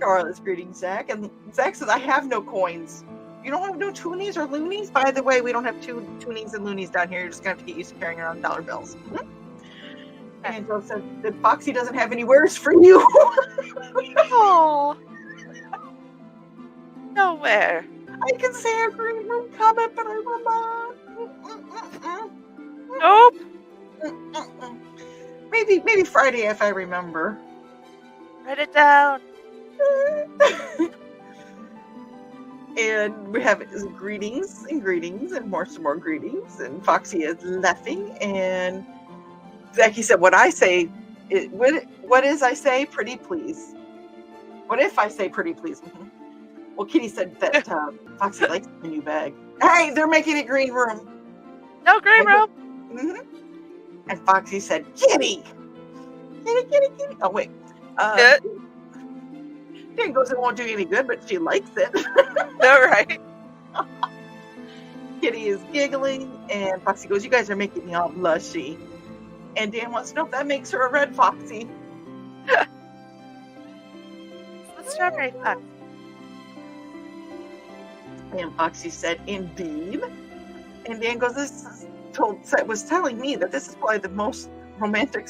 Carlos, greetings, Zach. And Zach says, I have no coins. You don't have no toonies or loonies? By the way, we don't have toonies and loonies down here. You're just going to have to get used to carrying around dollar bills. Mm-hmm. And Joe said that Foxy doesn't have any wares for you. Oh. Nowhere. I can say a green room comment, but I will not. Nope. Maybe Friday if I remember. Write it down. And we have greetings and some more greetings. And Foxy is laughing. And Zachy said, what I say, what is I say? Pretty please. What if I say pretty please? Mm-hmm. Well, Kitty said that Foxy likes the new bag. Hey, they're making it green room. No green room. Mm-hmm. And Foxy said, Kitty. Kitty. Oh, wait. Dan goes, it won't do any good, but she likes it. All right. Kitty is giggling, and Foxy goes, you guys are making me all blushy. And Dan wants to know if that makes her a red Foxy. The strawberry fox. And Foxy said, indeed. And Dan goes, this was telling me that this is probably the best romantic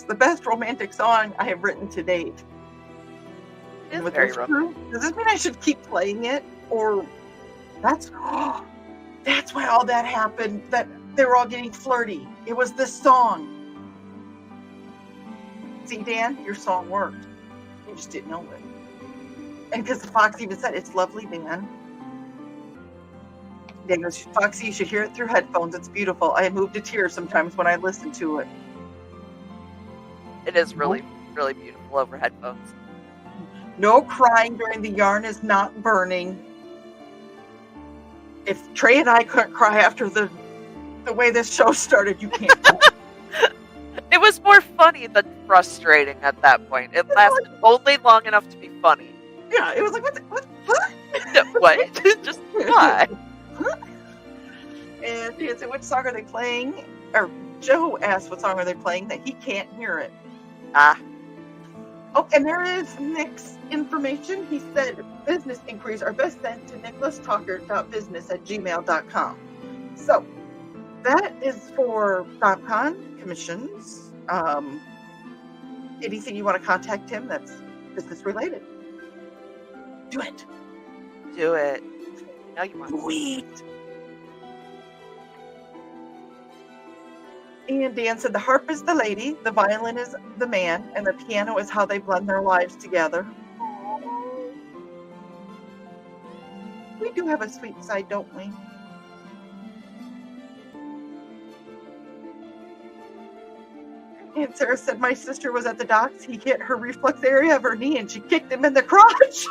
song I have written to date. It's With very this rough. crew, does this mean I should keep playing it, or that's why all that happened? That they were all getting flirty. It was this song. See, Dan, your song worked. You just didn't know it. And because the Fox even said it's lovely, Dan. Dan goes, Foxy, you should hear it through headphones. It's beautiful. I move to tears sometimes when I listen to it. It is really, really beautiful over headphones. No crying during the yarn is not burning. If Trey and I couldn't cry after the way this show started, you can't. It was more funny than frustrating at that point. It lasted only long enough to be funny. Yeah, it was like, what? What? Just why? And he said, which song are they playing? Or Joe asked, what song are they playing? That he can't hear it. Ah. Oh, and there is Nick's information. He said business inquiries are best sent to nicholastalker.business@gmail.com. So that is for DocCon commissions. Anything you want to contact him that's business related. Do it. Do it. No, you want. Sweet. And Dan said the harp is the lady, the violin is the man, and the piano is how they blend their lives together. We do have a sweet side, don't we? And Sarah said, my sister was at the docks. He hit her reflex area of her knee and she kicked him in the crotch.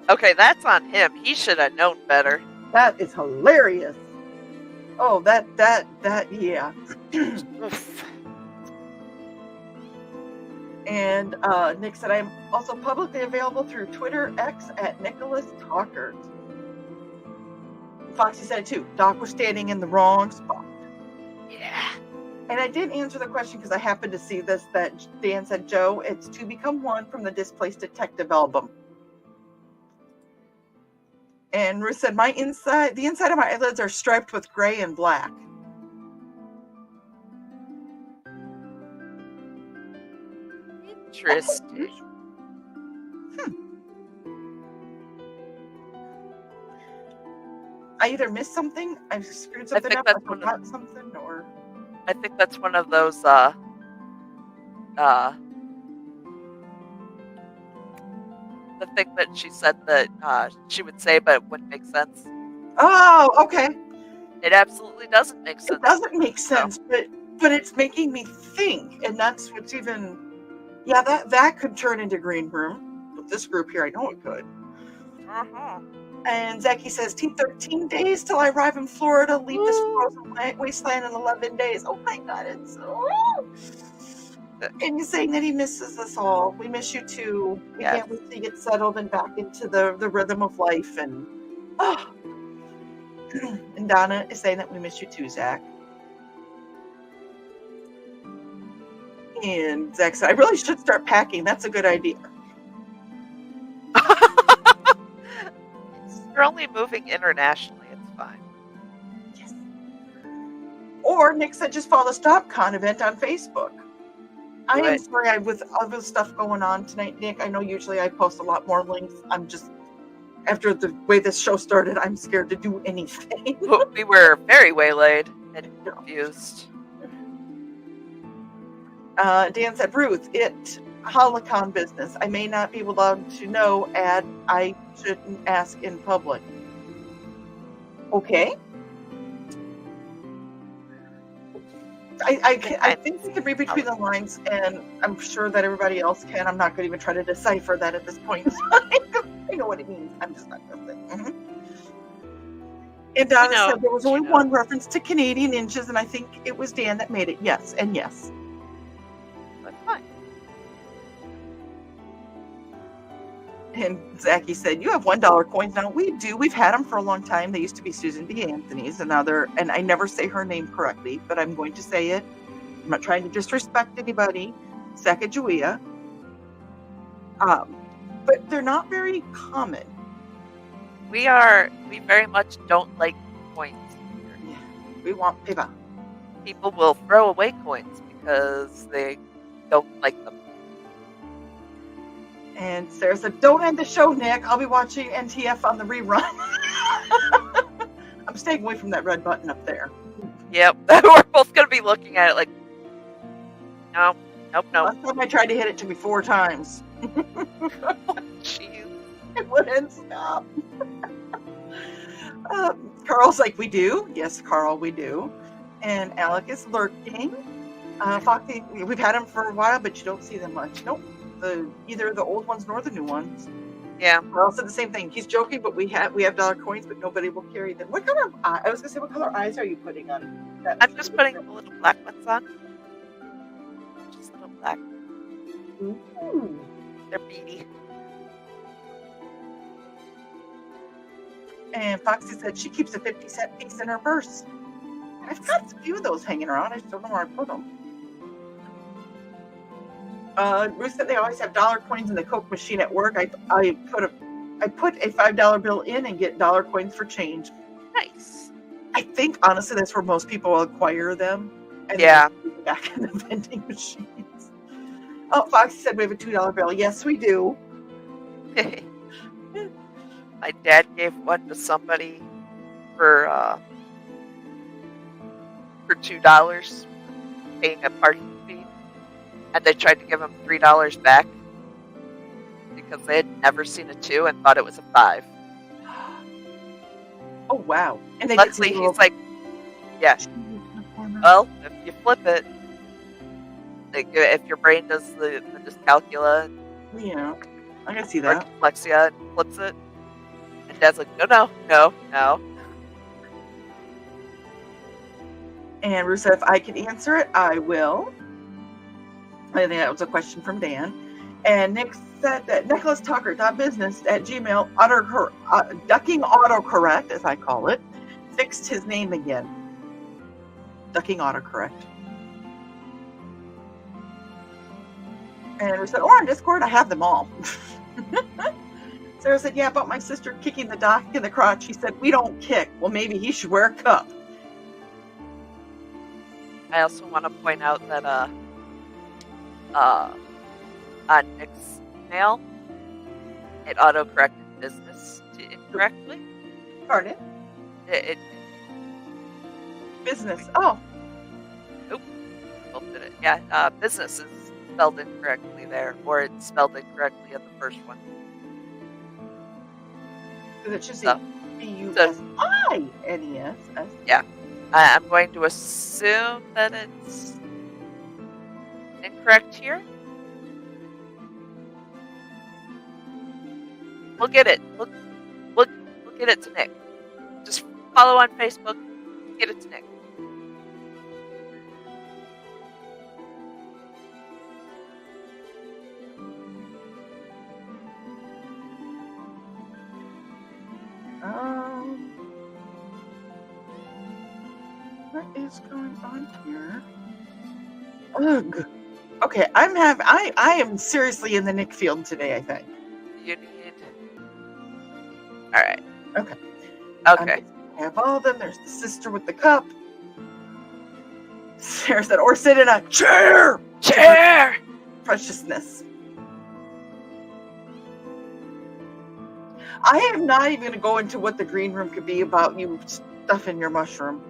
Okay, that's on him. He should have known better. That is hilarious. Oh, that, yeah. Oof. And Nick said, I'm also publicly available through Twitter X at Nicholas Talkert. Foxy said it too. Doc was standing in the wrong spot. Yeah. And I did answer the question because I happened to see this, that Dan said, Joe, it's To Become One from the Displaced Detective album. And Ruth said, the inside of my eyelids are striped with gray and black. Interesting. I either missed something, I screwed something think up, I that's one of forgot something, or... I think that's one of those the thing that she said that she would say but it wouldn't make sense. Oh, okay. It absolutely doesn't make sense. It doesn't make sense, but it's making me think, and that's what's even... Yeah, that could turn into Green Room. With this group here, I know it could. Uh-huh. And Zachy says, 13 days till I arrive in Florida, leave this frozen wasteland in 11 days. Oh my God, it's so... And he's saying that he misses us all. We miss you too. We can't wait to get settled and back into the rhythm of life. And and Donna is saying that we miss you too, Zach. And Zach said, I really should start packing. That's a good idea. You're only moving internationally. It's fine. Yes. Or Nick said, just follow the StopCon event on Facebook. I am sorry, with other stuff going on tonight, Nick. I know usually I post a lot more links. I'm just, after the way this show started, I'm scared to do anything. We were very waylaid and confused. Dan said, Ruth, Holocon business. I may not be allowed to know, I shouldn't ask in public. Okay. I think we can read between the lines, and I'm sure that everybody else can. I'm not going to even try to decipher that at this point. I know what it means. I'm just not going to say. Mm-hmm. And Donna said there was only one reference to Canadian inches, and I think it was Dan that made it. Yes, and yes. That's fine. And Zachy said, you have $1 coins now. We do. We've had them for a long time. They used to be Susan B. Anthony's, and now and I never say her name correctly, but I'm going to say it. I'm not trying to disrespect anybody. Sacagawea. But they're not very common. We very much don't like coins. Yeah. We want paper. people will throw away coins because they don't like them. And Sarah said, "Don't end the show, Nick. I'll be watching NTF on the rerun." I'm staying away from that red button up there. Yep, we're both gonna be looking at it like, no, nope. Last time I tried to hit it, took me 4 times. Jeez. It wouldn't stop. Carl's like, "We do." Yes, Carl, we do. And Alec is lurking. Foxy, we've had him for a while, but you don't see them much. Nope. Either the old ones nor the new ones. Yeah. Carl said the same thing. He's joking, but we have dollar coins, but nobody will carry them. What color? I was gonna say, what color eyes are you putting on? I'm just putting the little black ones on. Just little black. Ooh. They're beady. And Foxy said she keeps a 50-cent piece in her purse. I've got a few of those hanging around. I just don't know where I put them. Ruth said they always have dollar coins in the Coke machine at work. I put a $5 bill in and get dollar coins for change. Nice. I think honestly that's where most people will acquire them. And Yeah. then put them back in the vending machines. Oh, Foxy said we have a $2 bill. Yes, we do. My dad gave one to somebody for $2, paying a parking fee, and they tried to give him $3 back because they had never seen a 2 and thought it was a 5. Oh wow! And they Luckily, he's like, yeah. Well, if you flip it, like, if your brain does the dyscalculia, yeah, I can see or that. dyslexia, and flips it, and Dad's like, no. And Ruth said, if I can answer it, I will. I think that was a question from Dan. And Nick said that nicholastalker.business@gmail, ducking autocorrect, as I call it, fixed his name again. Ducking autocorrect. And Ruth said, or on Discord, I have them all. Sarah said, yeah, about my sister kicking the doc in the crotch. He said, we don't kick. Well, maybe he should wear a cup. I also want to point out that on Nick's email, it autocorrected business to incorrectly. Pardon? It Business. Oh. both did it. Yeah, business is spelled incorrectly there, or it's spelled incorrectly in the first one. Because it should say So- B-U-S-I-N-E-S. Yeah. I'm going to assume that it's incorrect here. We'll get it. We'll get it to Nick. Just follow on Facebook. Get it to Nick. What is going on here? Ugh. Okay, I am seriously in the Nick field today, I think. You need. All right. Okay. Okay. I have all of them. There's the sister with the cup. Sarah said, or sit in a chair. Chair. Preciousness. I am not even going to go into what the green room could be about you stuffing your mushroom.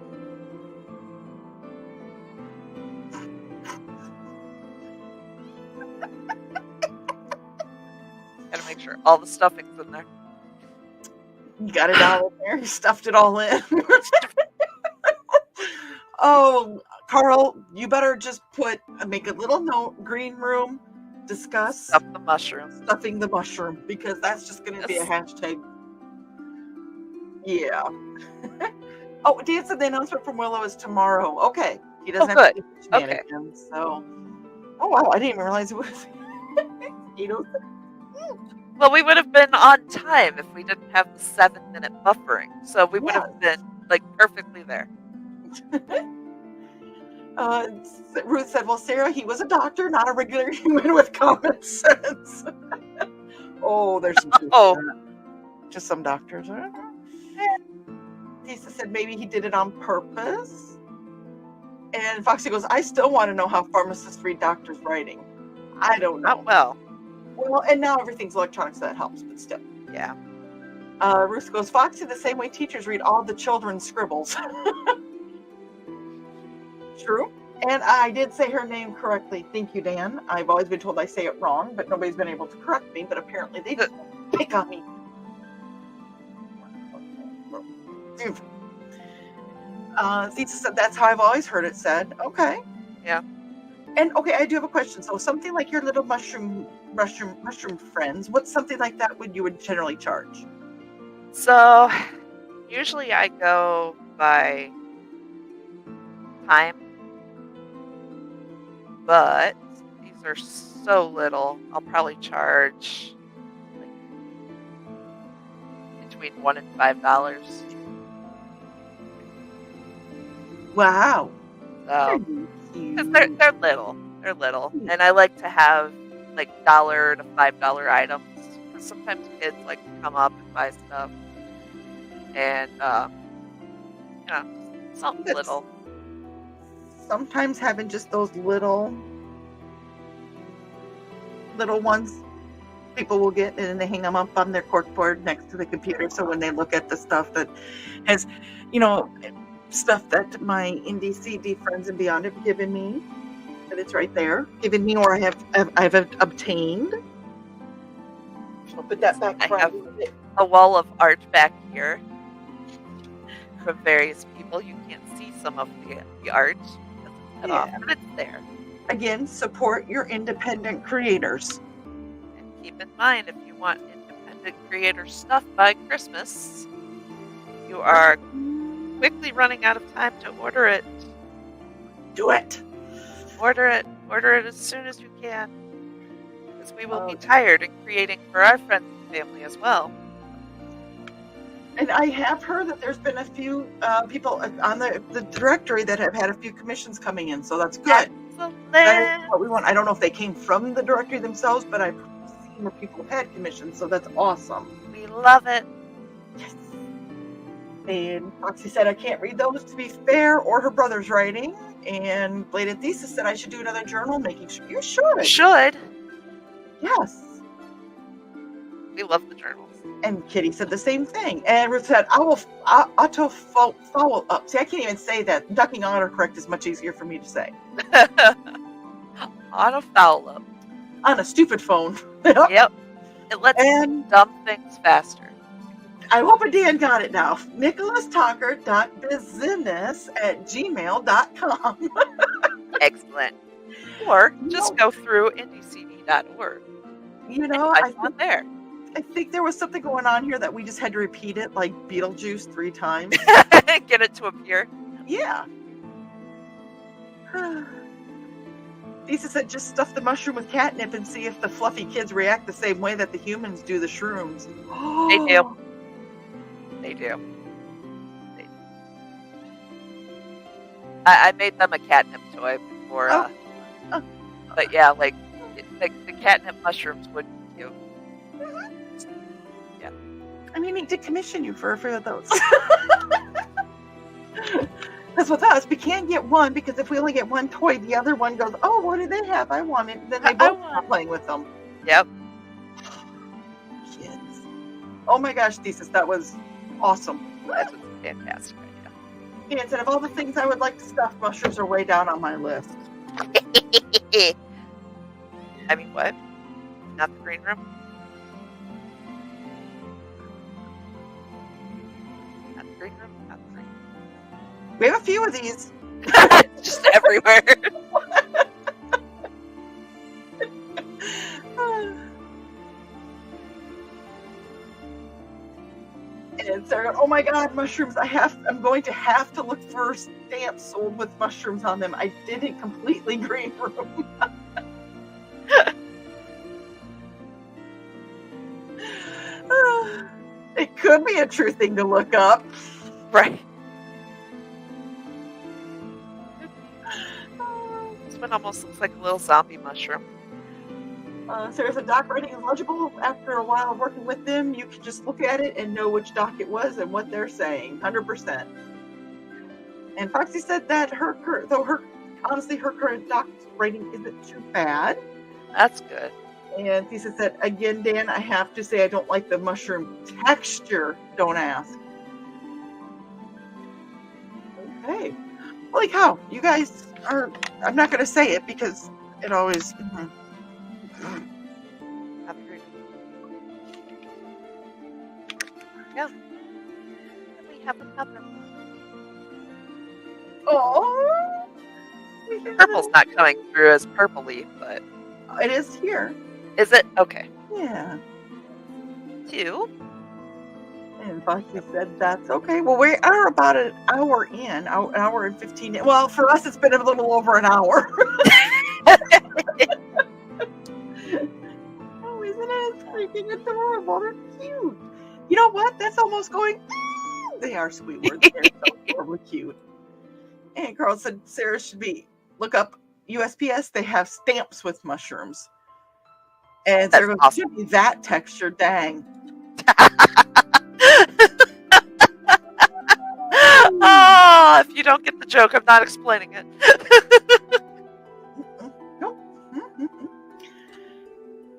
Gotta make sure all the stuffing's in there. You got it all in there. You stuffed it all in. Oh, Carl, you better just make a little note. Green room, discuss Stuff the mushroom. stuffing the mushroom, because that's just going to be a hashtag. Yeah. Oh, Dan said the announcement from Willow is tomorrow. Okay, he doesn't have to do shenanigans. So, oh wow, I didn't even realize it was 8:06. Well, we would have been on time if we didn't have the 7-minute buffering. So we would have been like perfectly there. Ruth said, well, Sarah, he was a doctor, not a regular human with common sense. Oh, there's some truth to that. Just some doctors. Lisa said maybe he did it on purpose. And Foxy goes, I still want to know how pharmacists read doctors' writing. I don't know. Not well. Well, and now everything's electronic, so that helps, but still. Yeah. Ruth goes, Foxy, the same way teachers read all the children's scribbles. True. And I did say her name correctly. Thank you, Dan. I've always been told I say it wrong, but nobody's been able to correct me. But apparently they just pick on me. Lisa said, that's how I've always heard it said. Okay. Yeah. And okay, I do have a question. So something like your little mushroom friends, what's something like that you would generally charge? So usually I go by time, but these are so little. I'll probably charge like between $1 and $5. Wow. So because they're little, and I like to have like $1 to $5 items. Because sometimes kids like to come up and buy stuff, and something That's- little. Sometimes having just those little ones people will get, and then they hang them up on their corkboard next to the computer, so when they look at the stuff that has, stuff that my indie CD friends and beyond have given me, that it's right there, given me, or I've obtained. I'll put that back. I have a wall of art back here from various people. You can't see some of the art because it's cut off, but it's there. Again, support your independent creators. And keep in mind, if you want independent creator stuff by Christmas, you are quickly running out of time to order it. Do it. Order it as soon as you can, because we will be tired and creating for our friends and family as well. And I have heard that there's been a few people on the directory that have had a few commissions coming in, so that's good. Excellent. That is what we want. I don't know if they came from the directory themselves, but I've seen where people have had commissions, so that's awesome. We love it. Yes. And Foxy said, I can't read those to be fair, or her brother's writing. And Bladed Thesis said I should do another journal making sure. You should. Should. Yes. We love the journals. And Kitty said the same thing. And Ruth said, I will auto follow up. See, I can't even say that. Ducking autocorrect is much easier for me to say. Auto foul up. On a stupid phone. Yep. It lets you do dumb things faster. I hope Dan got it now. nicholastalker.business@gmail.com. Excellent. Or just go through indiecd.org. I on there. I think there was something going on here that we just had to repeat it like Beetlejuice 3 times. Get it to appear. Yeah. Lisa said just stuff the mushroom with catnip and see if the fluffy kids react the same way that the humans do the shrooms. They do. They do. I made them a catnip toy before. But yeah, like the catnip mushrooms would be cute. Yeah. I mean, need to commission you for a few of those. Because with us, we can't get one, because if we only get one toy, the other one goes, oh, what do they have? I want it. Then they both start playing with them. Yep. Kids. Oh my gosh, Thesis, that was awesome. That was a fantastic idea. Yeah, instead of all the things I would like to stuff, mushrooms are way down on my list. I mean, what? Not the green room? Not the green room? Not the green room. We have a few of these. Just everywhere. And Sarah, oh my God, mushrooms! I'm going to have to look for stamps sold with mushrooms on them. I didn't completely green room. It could be a true thing to look up. Right. This one almost looks like a little zombie mushroom. Sarah said, doc writing is legible. After a while of working with them, you can just look at it and know which doc it was and what they're saying. 100%. And Foxy said that honestly, her current doc's rating isn't too bad. That's good. And Lisa said, again, Dan, I have to say I don't like the mushroom texture. Don't ask. Okay. Holy cow. You guys are, I'm not going to say it because it always... Agreed. Yeah. We have another one. Oh! Purple's not coming through as purpley, but... It is here. Is it? Okay. Yeah. 2. And Foxy said that's okay. Well, we are about an hour in, an hour and 15. Well, for us, it's been a little over an hour. Oh, isn't it freaking adorable? They're cute. You know what? That's almost going. They are sweet words. They're so adorably cute. And Carl said Sarah should look up USPS. They have stamps with mushrooms. And Sarah goes, awesome. Should be that texture. Dang. Oh, if you don't get the joke, I'm not explaining it. Nope.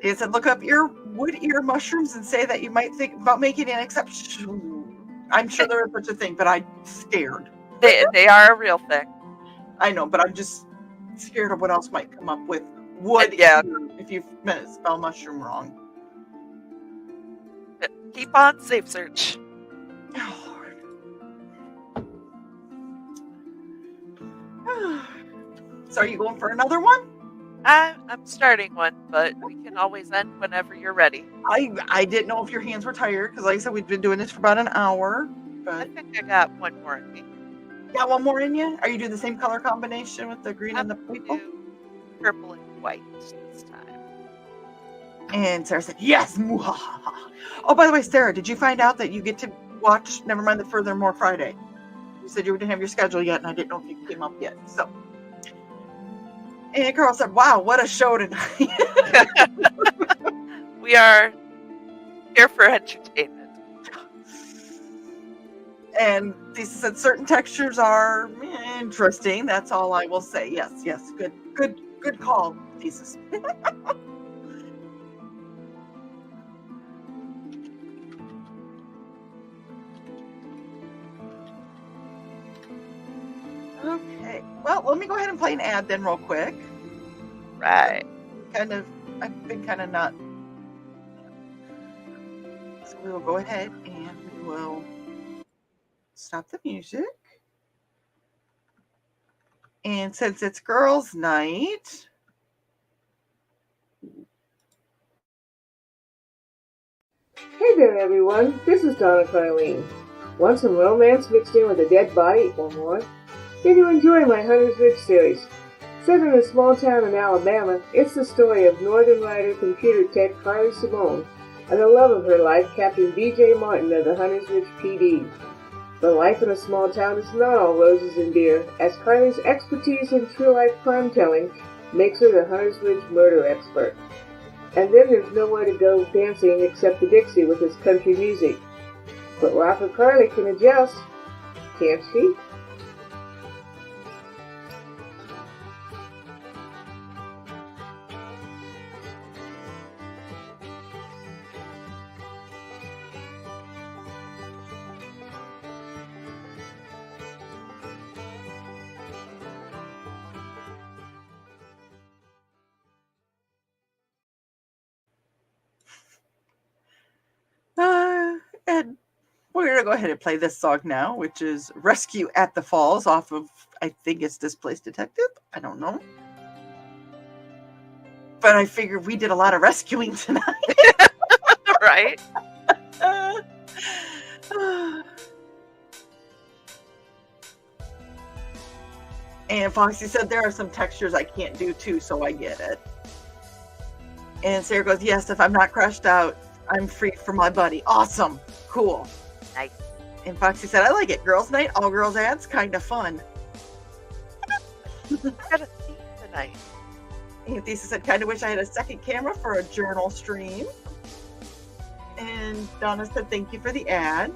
He said, look up wood ear mushrooms and say that you might think about making an exception. I'm sure there is such a thing, but I'm scared. They are a real thing. I know, but I'm just scared of what else might come up with wood Yeah. ear if you spell mushroom wrong. Keep on safe search. Oh, so are you going for another one? I'm starting one, but we can always end whenever you're ready. I didn't know if your hands were tired because, like I said, we've been doing this for about an hour. I But think I got one more in me. got one more in you? Are you doing the same color combination with the green and the We purple? do purple and white this time. And Sarah said, yes. Muhahaha. Oh, by the way, Sarah, did you find out that you get to watch Never Mind the Furthermore Friday? You said you didn't have your schedule yet, and I didn't know if you came up yet. So, and Carl said, wow, what a show tonight. We are here for entertainment. And Lisa said certain textures are interesting. That's all I will say. Yes. Good call, thesis. Okay. Well, let me go ahead and play an ad then real quick. Right. I've been kind of not. So we will go ahead and we will stop the music. And since it's girls' night, Hey there, everyone. This is Donna Carlene. Want some romance mixed in with a dead body or more? Then you enjoy my Hunter's Ridge series. Set in a small town in Alabama, it's the story of Northern Rider computer tech Carly Simone and the love of her life, Captain B.J. Martin of the Hunter's Ridge PD. But life in a small town is not all roses and beer, as Carly's expertise in true-life crime-telling makes her the Hunter's Ridge murder expert. And then there's nowhere to go dancing except the Dixie with its country music. But Rocker Carly can adjust, can't she? and we're going to go ahead and play this song now, which is Rescue at the Falls off of, I think it's Displaced Detective. I don't know. But I figured we did a lot of rescuing tonight. Right? And Foxy said there are some textures I can't do too, so I get it. And Sarah goes, yes, if I'm not crushed out, I'm free for my buddy. Awesome. Cool. Nice. And Foxy said, I like it. Girls' night, all girls ads, kind of fun. Got a theme tonight. And Thesis said, kind of wish I had a second camera for a journal stream. And Donna said, thank you for the ad.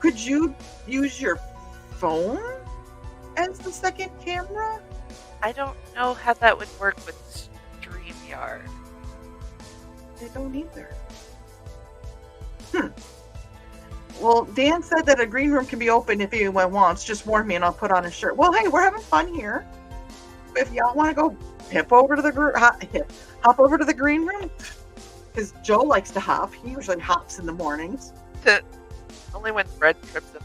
Could you use your phone as the second camera? I don't know how that would work with StreamYard. I don't either. Well, Dan said that a green room can be open if anyone wants. Just warn me and I'll put on a shirt. Well, hey, we're having fun here. If y'all want to go hop over to the green room, because Joe likes to hop. He usually hops in the mornings. Only when Fred trips him.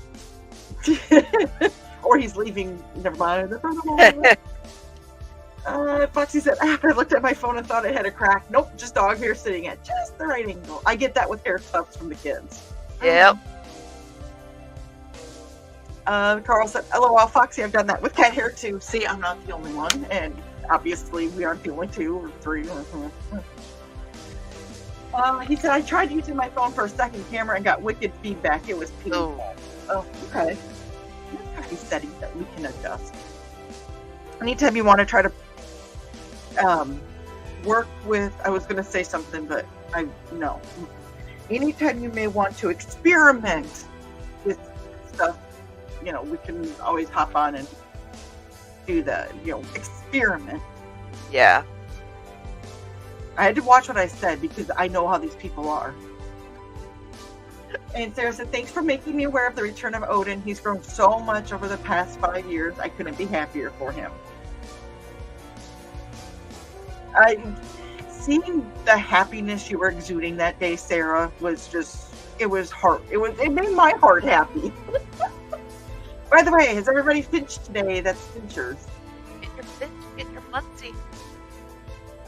Or he's leaving. Never mind. Foxy said, I looked at my phone and thought it had a crack. Nope, just dog hair sitting at just the right angle. I get that with hair tufts from the kids. Yep. Carl said, LOL, Foxy, I've done that with cat hair too. See, I'm not the only one, and obviously we aren't the only two or three. He said, I tried using my phone for a second camera and got wicked feedback. It was painful. Oh, okay. There's got to be settings that we can adjust. Anytime you want to try to work with, I was going to say something, but no. Anytime you may want to experiment with stuff, we can always hop on and do the, experiment. Yeah. I had to watch what I said because I know how these people are. And Sarah said, thanks for making me aware of the return of Odin. He's grown so much over the past 5 years. I couldn't be happier for him. Seeing the happiness you were exuding that day, Sarah, was just, it made my heart happy. By the way, has everybody finched today? That's Finchers. Get your finch, get your muncie.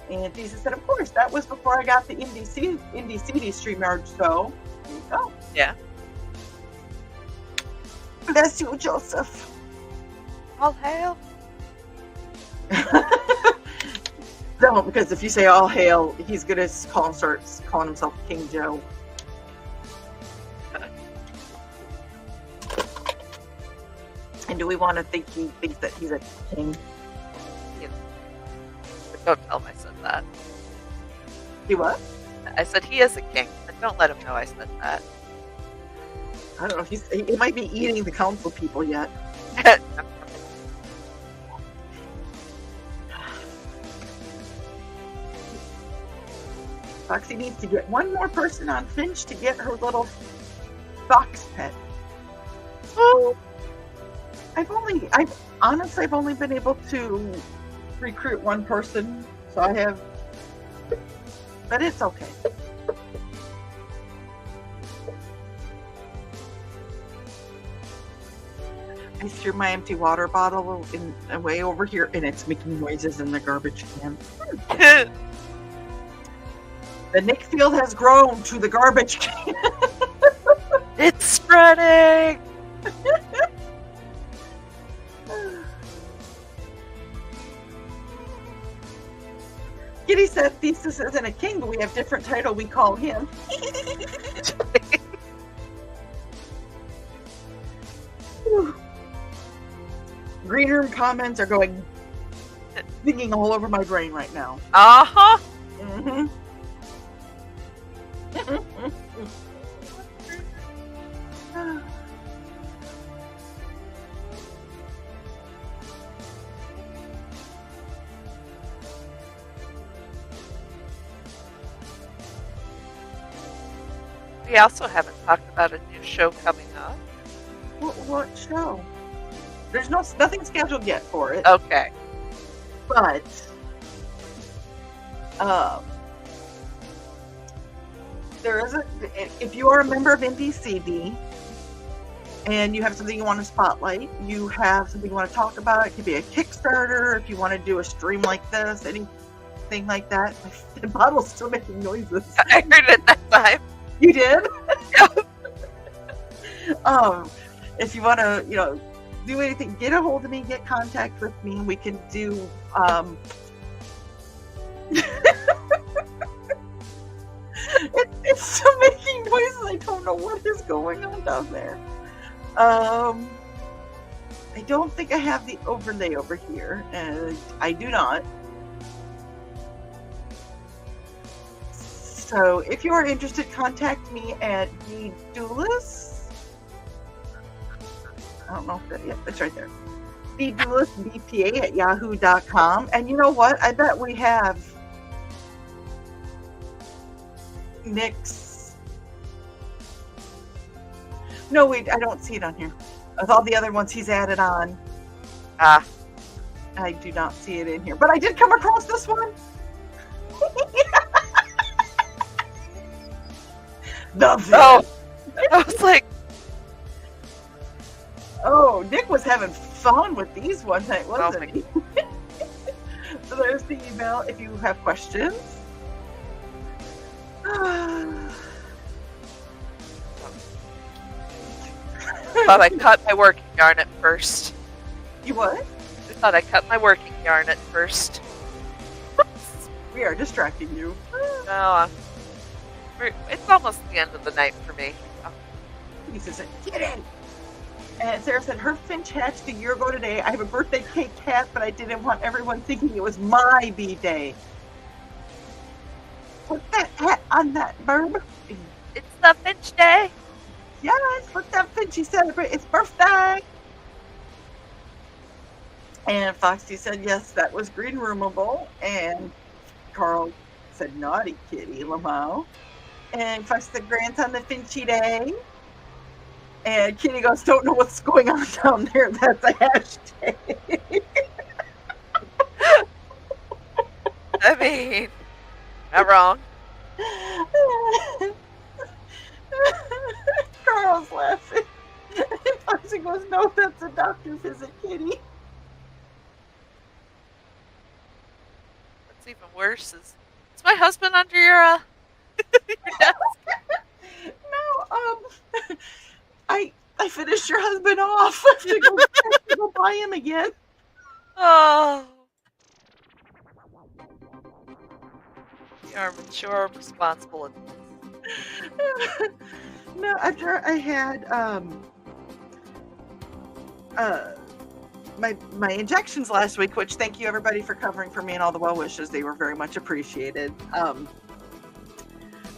And Jesus said, of course, that was before I got the Indie CD StreamYard, so there you go. Yeah. Bless you, Joseph. All hail. Don't, because if you say all hail, he's going to start calling himself King Joe. And do we want to think he thinks that he's a king? Yeah. But don't tell him I said that. He what? I said he is a king, but don't let him know I said that. I don't know. He might be eating the council people yet. Foxy needs to get one more person on Finch to get her little fox pet. Oh, I've only been able to recruit one person, so I have, but it's okay. I threw my empty water bottle away over here, and it's making noises in the garbage can. The Nick field has grown to the garbage can. It's spreading! Kitty said Thesis isn't a king, but we have different title we call him. Green room comments are thinking all over my brain right now. Uh-huh. Mm-hmm. We also haven't talked about a new show coming up. What show? There's nothing scheduled yet for it. Okay. But there is if you are a member of NDCD and you have something you want to spotlight, you have something you want to talk about, it could be a Kickstarter, if you want to do a stream like this, anything like that. The bottle's still making noises. I heard it that time. You did? If you want to, do anything, get a hold of me, get contact with me. We can do, it's still making noises. I don't know what is going on down there. I don't think I have the overlay over here. I do not. So if you are interested, contact me at the Doulas. I don't know if that, yeah, it's right there. BeDuelistBPA@yahoo.com. And you know what? I bet we have Nick's. No, wait, I don't see it on here. With all the other ones he's added on, Ah, I do not see it in here. But I did come across this one. The oh, I was like, Oh, Nick was having fun with these one night, wasn't Oh he? So there's the email if you have questions. thought I cut my working yarn at first. You what? I thought I cut my working yarn at first. We are distracting you. No, it's almost the end of the night for me. Oh, He says, get in. And Sarah said, her Finch hatched a year ago today. I have a birthday cake cat, but I didn't want everyone thinking it was my B-day. Put that hat on that bird. it's the Finch Day. Yes, put that Finchy celebrate its birthday. And Foxy said, yes, that was green roomable. And Carl said, naughty kitty, Lamau. And Foxy said, grants on the Finchy Day. And Kitty goes, don't know what's going on down there. That's a hashtag. I mean, not wrong. Carl's laughing. And Foxy goes, no, that's a doctor visit, Kitty. What's even worse is my husband under your desk? No, I finished your husband off. I have to go buy him again. Oh. You are mature, responsible. No, after I had my injections last week, which thank you everybody for covering for me and all the well wishes. They were very much appreciated.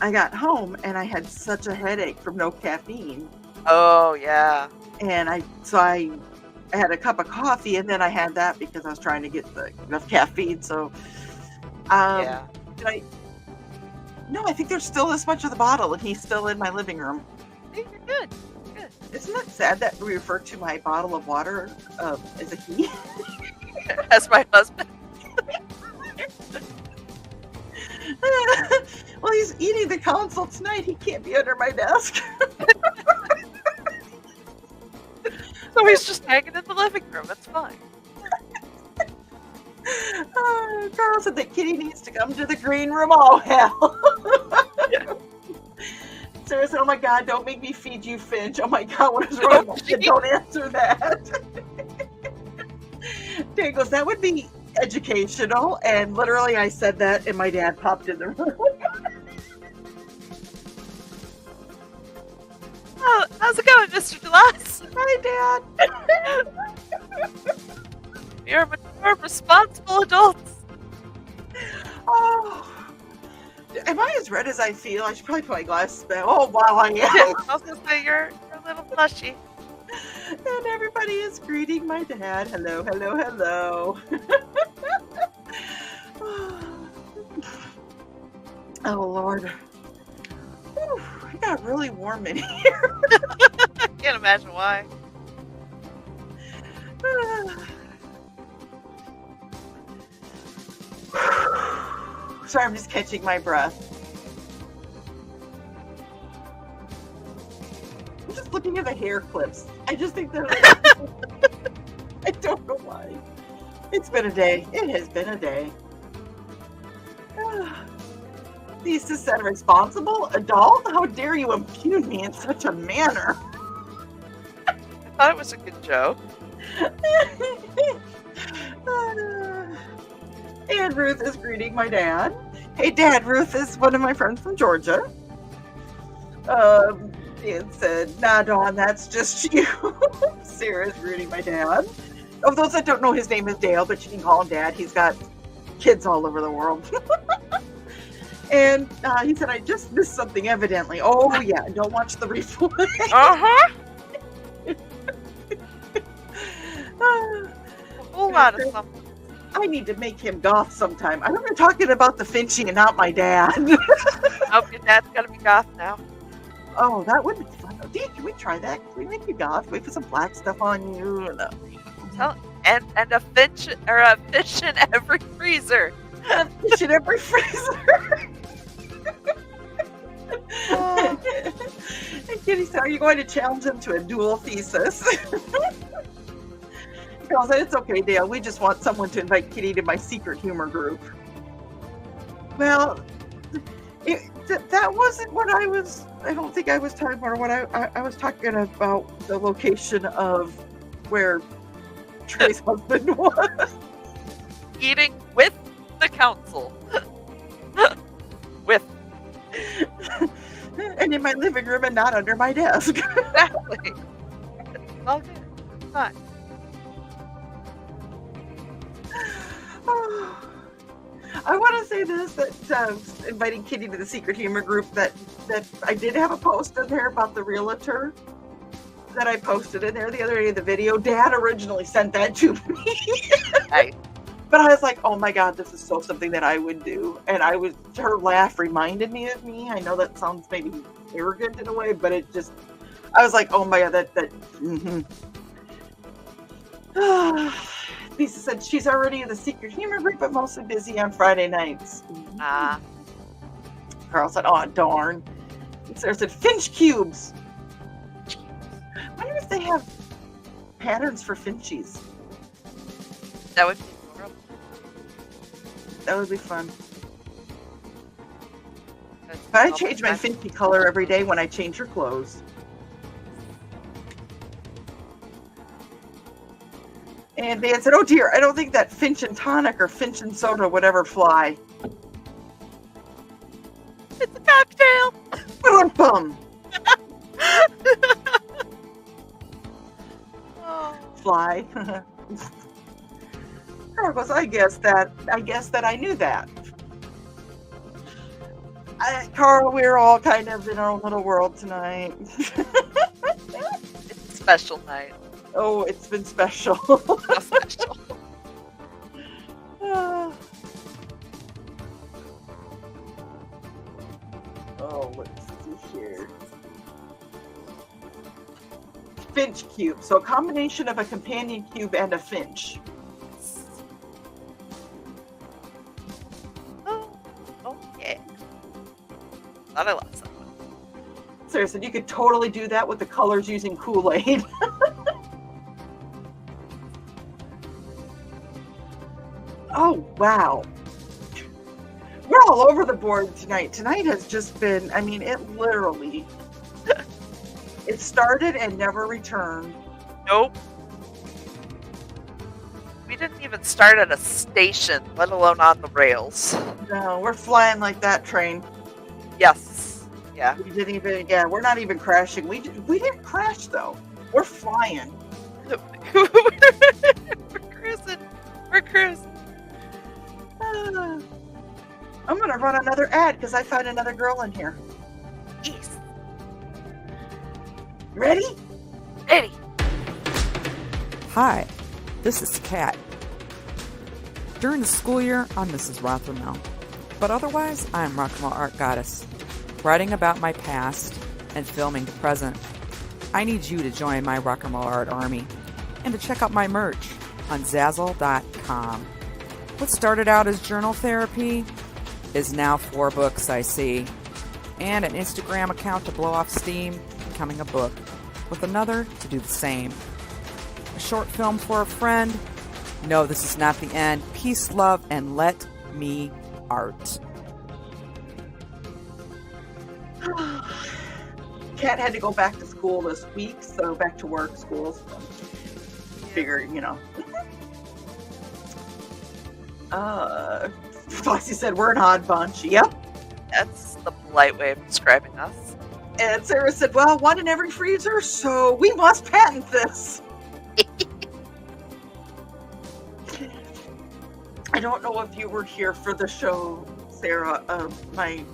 I got home and I had such a headache from no caffeine. Oh, yeah. And I had a cup of coffee and then I had that because I was trying to get enough caffeine. So, Yeah. No, I think there's still this much of the bottle and he's still in my living room. Hey, you're good. Good. Isn't that sad that we refer to my bottle of water as a he? As my husband. Well, he's eating the console tonight. He can't be under my desk. So he's just hanging in the living room. That's fine. Carl said that Kitty needs to come to the green room. Oh, hell. Sarah said, oh my God, don't make me feed you, Finch. Oh my God, what is wrong with you? Don't answer that. Dan goes, that would be educational. And literally I said that and my dad popped in the room. Oh, how's it going, Mr. Delas? Hi, Dad. You're mature, responsible adults. Oh. Am I as red as I feel? I should probably put my glasses back. Oh, wow, I am. I was going to say, you're a little blushy. And everybody is greeting my dad. Hello, hello, hello. Oh, Lord. Whew, it got really warm in here. I can't imagine why. Sorry, I'm just catching my breath. I'm just looking at the hair clips. I just think that I don't know why. It's been a day. It has been a day. Lisa said, responsible adult? How dare you impugn me in such a manner? I thought it was a good joke. And Ruth is greeting my dad. Hey, Dad, Ruth is one of my friends from Georgia. And said, nah, Dawn, that's just you. Sarah's greeting my dad. Of those that don't know, his name is Dale, but you can call him Dad. He's got kids all over the world. And he said, I just missed something, evidently. Oh, yeah, don't watch the replay. Uh-huh. out of something. I need to make him goth sometime. I know you're talking about the Finchie and not my dad. Oh, your dad's gotta be goth now. Oh, that would be fun. Dee, can we try that? Can we make you goth? We put some black stuff on you. And a fish in every freezer. A fish in every freezer. Oh. And Kitty said, are you going to challenge him to a dual thesis? Girl said, it's okay, Dale. We just want someone to invite Kitty to my secret humor group. Well, that wasn't what I don't think I was talking about. What I was talking about the location of where Trey's husband was. Eating with the council. With. And in my living room and not under my desk. Exactly. All good. It's fine. I want to say this, that inviting Kitty to the secret humor group, that I did have a post in there about the realtor that I posted in there the other day of the video. Dad originally sent that to me. Nice. But I was like, oh my God, this is so something that I would do. And her laugh reminded me of me. I know that sounds maybe arrogant in a way, but I was like, oh my God, mm-hmm. Lisa said she's already in the secret humor group, but mostly busy on Friday nights. Carl said, oh, darn. Sarah said, Finch cubes. I wonder if they have patterns for Finchies. That would be adorable. That would be fun. But I change my Finchie color every day when I change her clothes. And Dan said, oh dear, I don't think that Finch and tonic or Finch and soda would ever fly. It's a cocktail. Bum. Oh. Fly. Carl goes, I guess that I knew that. Carl, we're all kind of in our own little world tonight. It's a special night. Oh, it's been special. So special. Oh, let's see here. Finch cube. So a combination of a companion cube and a finch. Oh, yeah. Thought I lost something. Sarah said you could totally do that with the colors using Kool-Aid. Oh, wow. We're all over the board tonight. Tonight has just been, I mean, it literally, it started and never returned. Nope. We didn't even start at a station, let alone on the rails. No, we're flying like that train. Yes. Yeah. We didn't even, yeah, we're not even crashing. We didn't crash, though. We're flying. We're cruising. We're cruising. I'm going to run another ad because I found another girl in here. Yes. Ready? Ready. Hi, this is Kat. During the school year, I'm Mrs. Rothermel, but otherwise, I'm Rock and Roll Art Goddess, writing about my past and filming the present. I need you to join my Rock and Roll Art army and to check out my merch on Zazzle.com. What started out as journal therapy is now 4 books, I see, and an Instagram account to blow off steam, becoming a book, with another to do the same. A short film for a friend. No, this is not the end. Peace, love, and let me art. Kat had to go back to school this week, so back to work, school. So figure, you know. Foxy said, we're an odd bunch. Yep. That's the polite way of describing us. And Sarah said, well, one in every freezer, so we must patent this. I don't know if you were here for the show, Sarah. I'm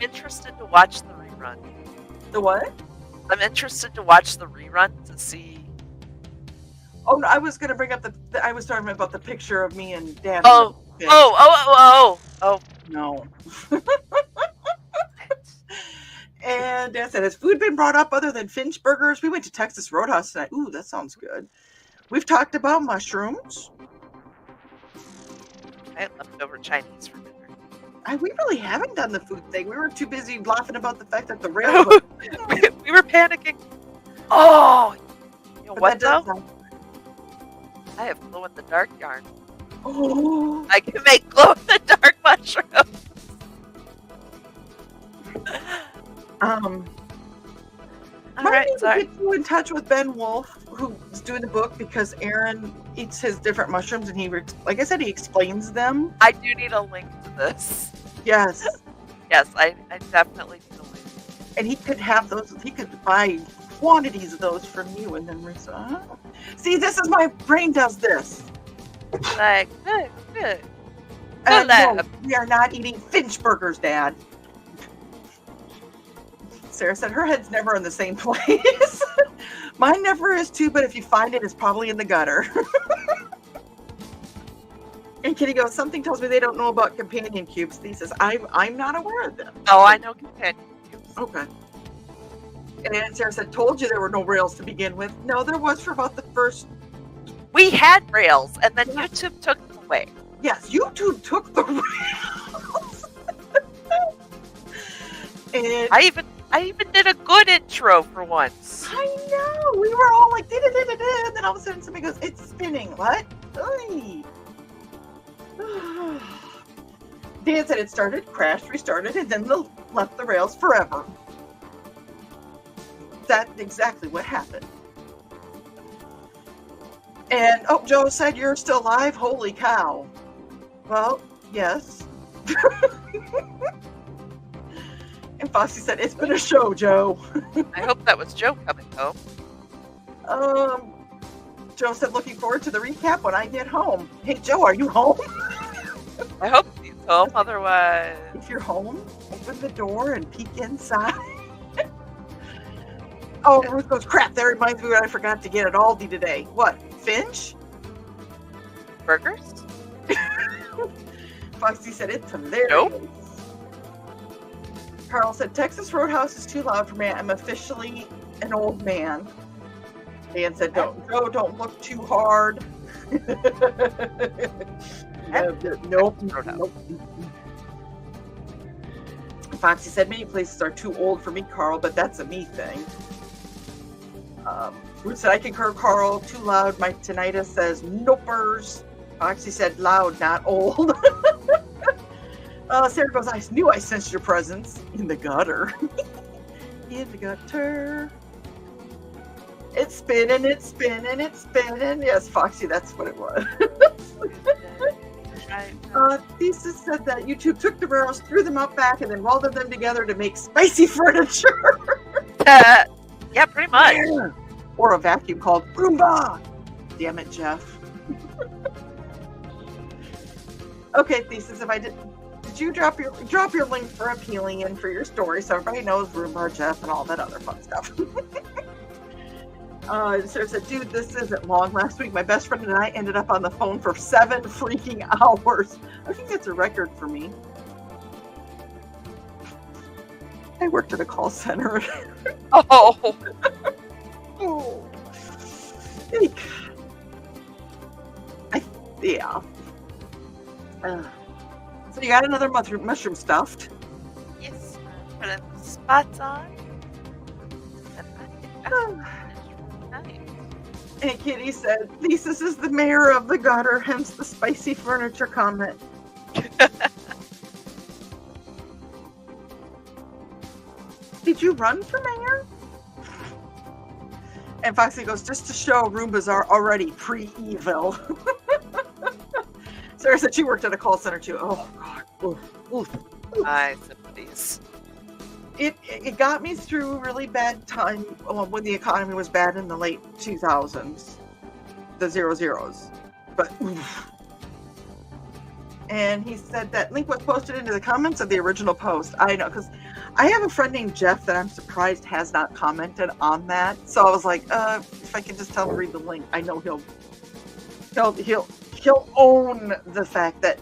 interested to watch the rerun. The what? I'm interested to watch the rerun to see. Oh, no, I was going to bring up I was talking about the picture of me and Dad. Oh, oh. No. And Dad said, has food been brought up other than Finch burgers? We went to Texas Roadhouse tonight. Ooh, that sounds good. We've talked about mushrooms. I had leftover Chinese for dinner. We really haven't done the food thing. We were too busy laughing about the fact that the rails. We were panicking. Oh, you know what though? I have glow in the dark yarn. Oh, I can make glow in the dark mushrooms. All right, sorry. Get you in touch with Ben Wolf, who's doing the book, because Aaron eats his different mushrooms, and he, like I said, he explains them. I do need a link to this. Yes. Yes, I definitely need a link. And he could have those. He could buy quantities of those from you, and then see, this is my brain does this. Like, good. No, we are not eating Finch burgers, Dad. Sarah said her head's never in the same place. Mine never is too, but if you find it, it's probably in the gutter. And Kitty goes, something tells me they don't know about companion cubes. He says, I'm not aware of them. Oh, I know companion cubes. Okay. And Sarah said, told you there were no rails to begin with. No, there was for about the first. We had rails, and then YouTube took them away. Yes, YouTube took the rails. And I even did a good intro for once. I know. We were all like, da-da-da-da-da, and then all of a sudden somebody goes, it's spinning. What? Oy. Dan said it started, crashed, restarted, and then left the rails forever. That's exactly what happened. And, Joe said you're still alive? Holy cow. Well, yes. And Foxy said, it's been a show, Joe. I hope that was Joe coming home. Joe said, looking forward to the recap when I get home. Hey, Joe, are you home? I hope he's home, otherwise... If you're home, open the door and peek inside. Ruth goes, crap, that reminds me what I forgot to get at Aldi today. What, Finch? Burgers? Foxy said, it's hilarious. Nope. Carl said, Texas Roadhouse is too loud for me. I'm officially an old man. Dan said, don't look too hard. Nope. Foxy said, many places are too old for me, Carl, but that's a me thing. Ruth said, I concur, Carl. Too loud. My tinnitus says, nopers. Foxy said, loud, not old. Sarah goes, I knew I sensed your presence in the gutter. In the gutter. It's spinning, it's spinning, it's spinning. Yes, Foxy, that's what it was. Thesis said that YouTube took the rails, threw them out back, and then welded them together to make spicy furniture. Yeah, pretty much. Yeah. Or a vacuum called Roomba. Damn it, Jeff. Okay, Thesis, if I did you drop your link for appealing in for your story so everybody knows Roomba, Jeff, and all that other fun stuff. Sarah said, dude, this isn't long. Last week, my best friend and I ended up on the phone for 7 freaking hours. I think that's a record for me. I worked at a call center. Oh. Oh. Yeah. So you got another mushroom stuffed. Yes. Put in the spots on. And Kitty said, Thesis is the mayor of the gutter, hence the spicy furniture comment. Did you run for mayor? And Foxy goes, just to show Roombas are already pre-evil. Sarah said she worked at a call center too. Oh, God. Oof, oof. My sympathies. It got me through a really bad time when the economy was bad in the late 2000s. The 00s. But, oof. And he said that link was posted into the comments of the original post. I know, because I have a friend named Jeff that I'm surprised has not commented on that. So I was like, if I can just tell him to read the link, I know he'll own the fact that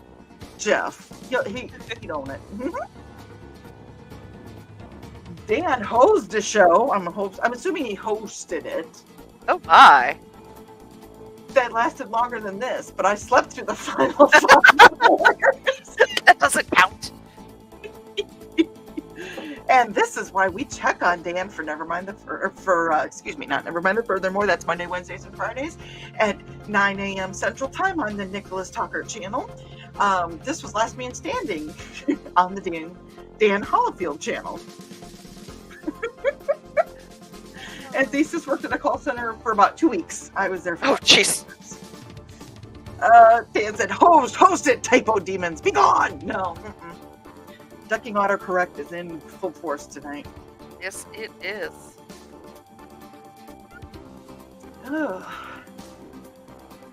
Jeff, he'd own it. Dan hosted the show. I'm assuming he hosted it. Oh my. That lasted longer than this, but I slept through the final 5 hours. That doesn't count. And this is why we check on Dan for Nevermind the Furthermore. That's Monday, Wednesdays, and Fridays at 9 a.m. Central Time on the Nicholas Tucker channel. This was Last Man Standing on the Dan Hollifield channel. And Thesis worked at a call center for about 2 weeks. I was there for jeez. Dan said, host it, typo demons, be gone! No. Ducking autocorrect is in full force tonight. Yes, it is.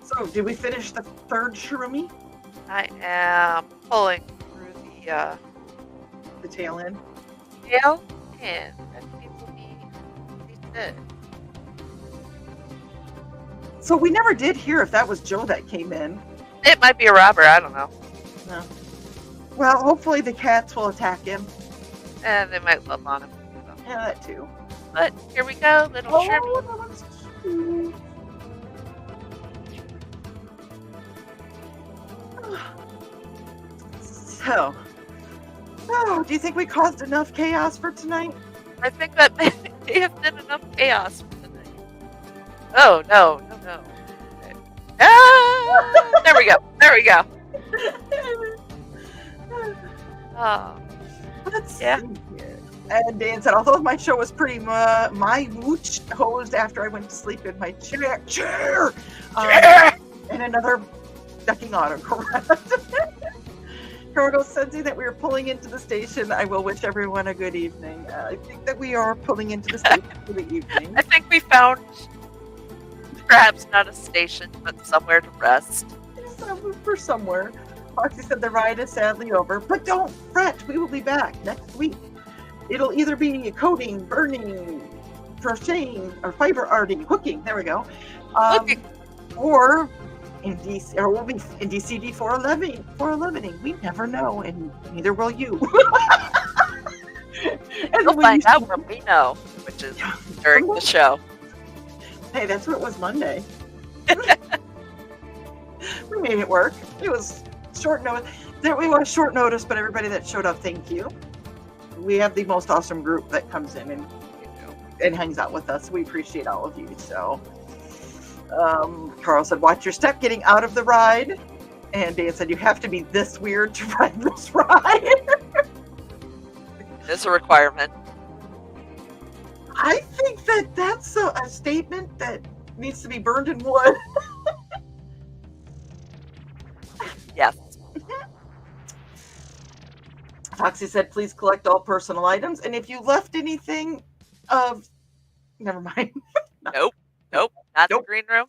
So, did we finish the third Shirumi? I am pulling through The tail end? tail end. That seems to be it. So we never did hear if that was Joe that came in. It might be a robber. I don't know. No. Well, hopefully the cats will attack him. And they might love on him. So. Yeah, that too. But here we go, little Shirmy. that was cute. So, do you think we caused enough chaos for tonight? I think that may have been enough chaos for tonight. Oh, no. Okay. Ah, there we go. Oh, Let's yeah. see here. And Dan said, although my show was pretty my mooch hosed after I went to sleep in my chair. And another ducking autocorrect. Cargo sensing that we are pulling into the station. I will wish everyone a good evening. I think that we are pulling into the station for the evening. I think we found perhaps not a station, but somewhere to rest. For somewhere. Foxy said the ride is sadly over, but don't fret. We will be back next week. It'll either be coding, burning, crocheting, or fiber arting, hooking. There we go. Or in DC, or we'll be in DCD 411. We never know, and neither will you. We'll find out when we know, which is during the show. Hey, that's what it was Monday. We made it work. It was short notice. We want short notice, but everybody that showed up, thank you. We have the most awesome group that comes in and hangs out with us. We appreciate all of you. So, Carl said, "Watch your step getting out of the ride," and Dan said, "You have to be this weird to ride this ride." It's a requirement. I think that that's a statement that needs to be burned in wood. Yes. Foxy said, please collect all personal items. And if you left anything of... Never mind. Nope. Not the green room.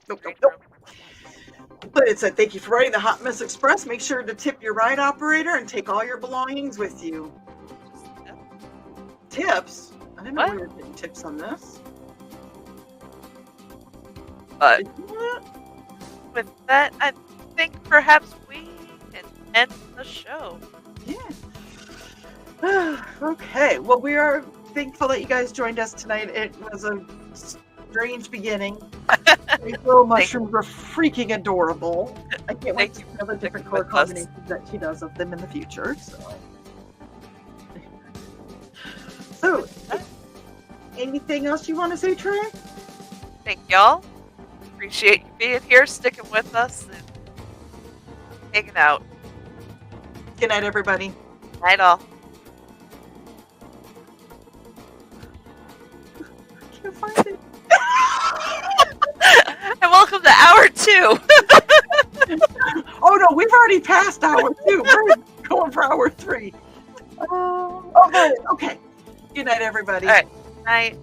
Nope. But it said, thank you for riding the Hot Mess Express. Make sure to tip your ride operator and take all your belongings with you. Tips? I didn't know we were getting tips on this. But with that, I think perhaps we can end the show. Yeah. Okay. Well, we are thankful that you guys joined us tonight. It was a strange beginning. These little mushrooms were freaking adorable. I can't wait to see all the different color combinations that she does of them in the future. So, anything else you want to say, Trey? Thank y'all. Appreciate you being here, sticking with us, and hanging out. Good night, everybody. Night all. I can't find it. And welcome to hour 2. Oh no, we've already passed hour 2. We're going for hour 3. Okay. Good night, everybody. All right. Night.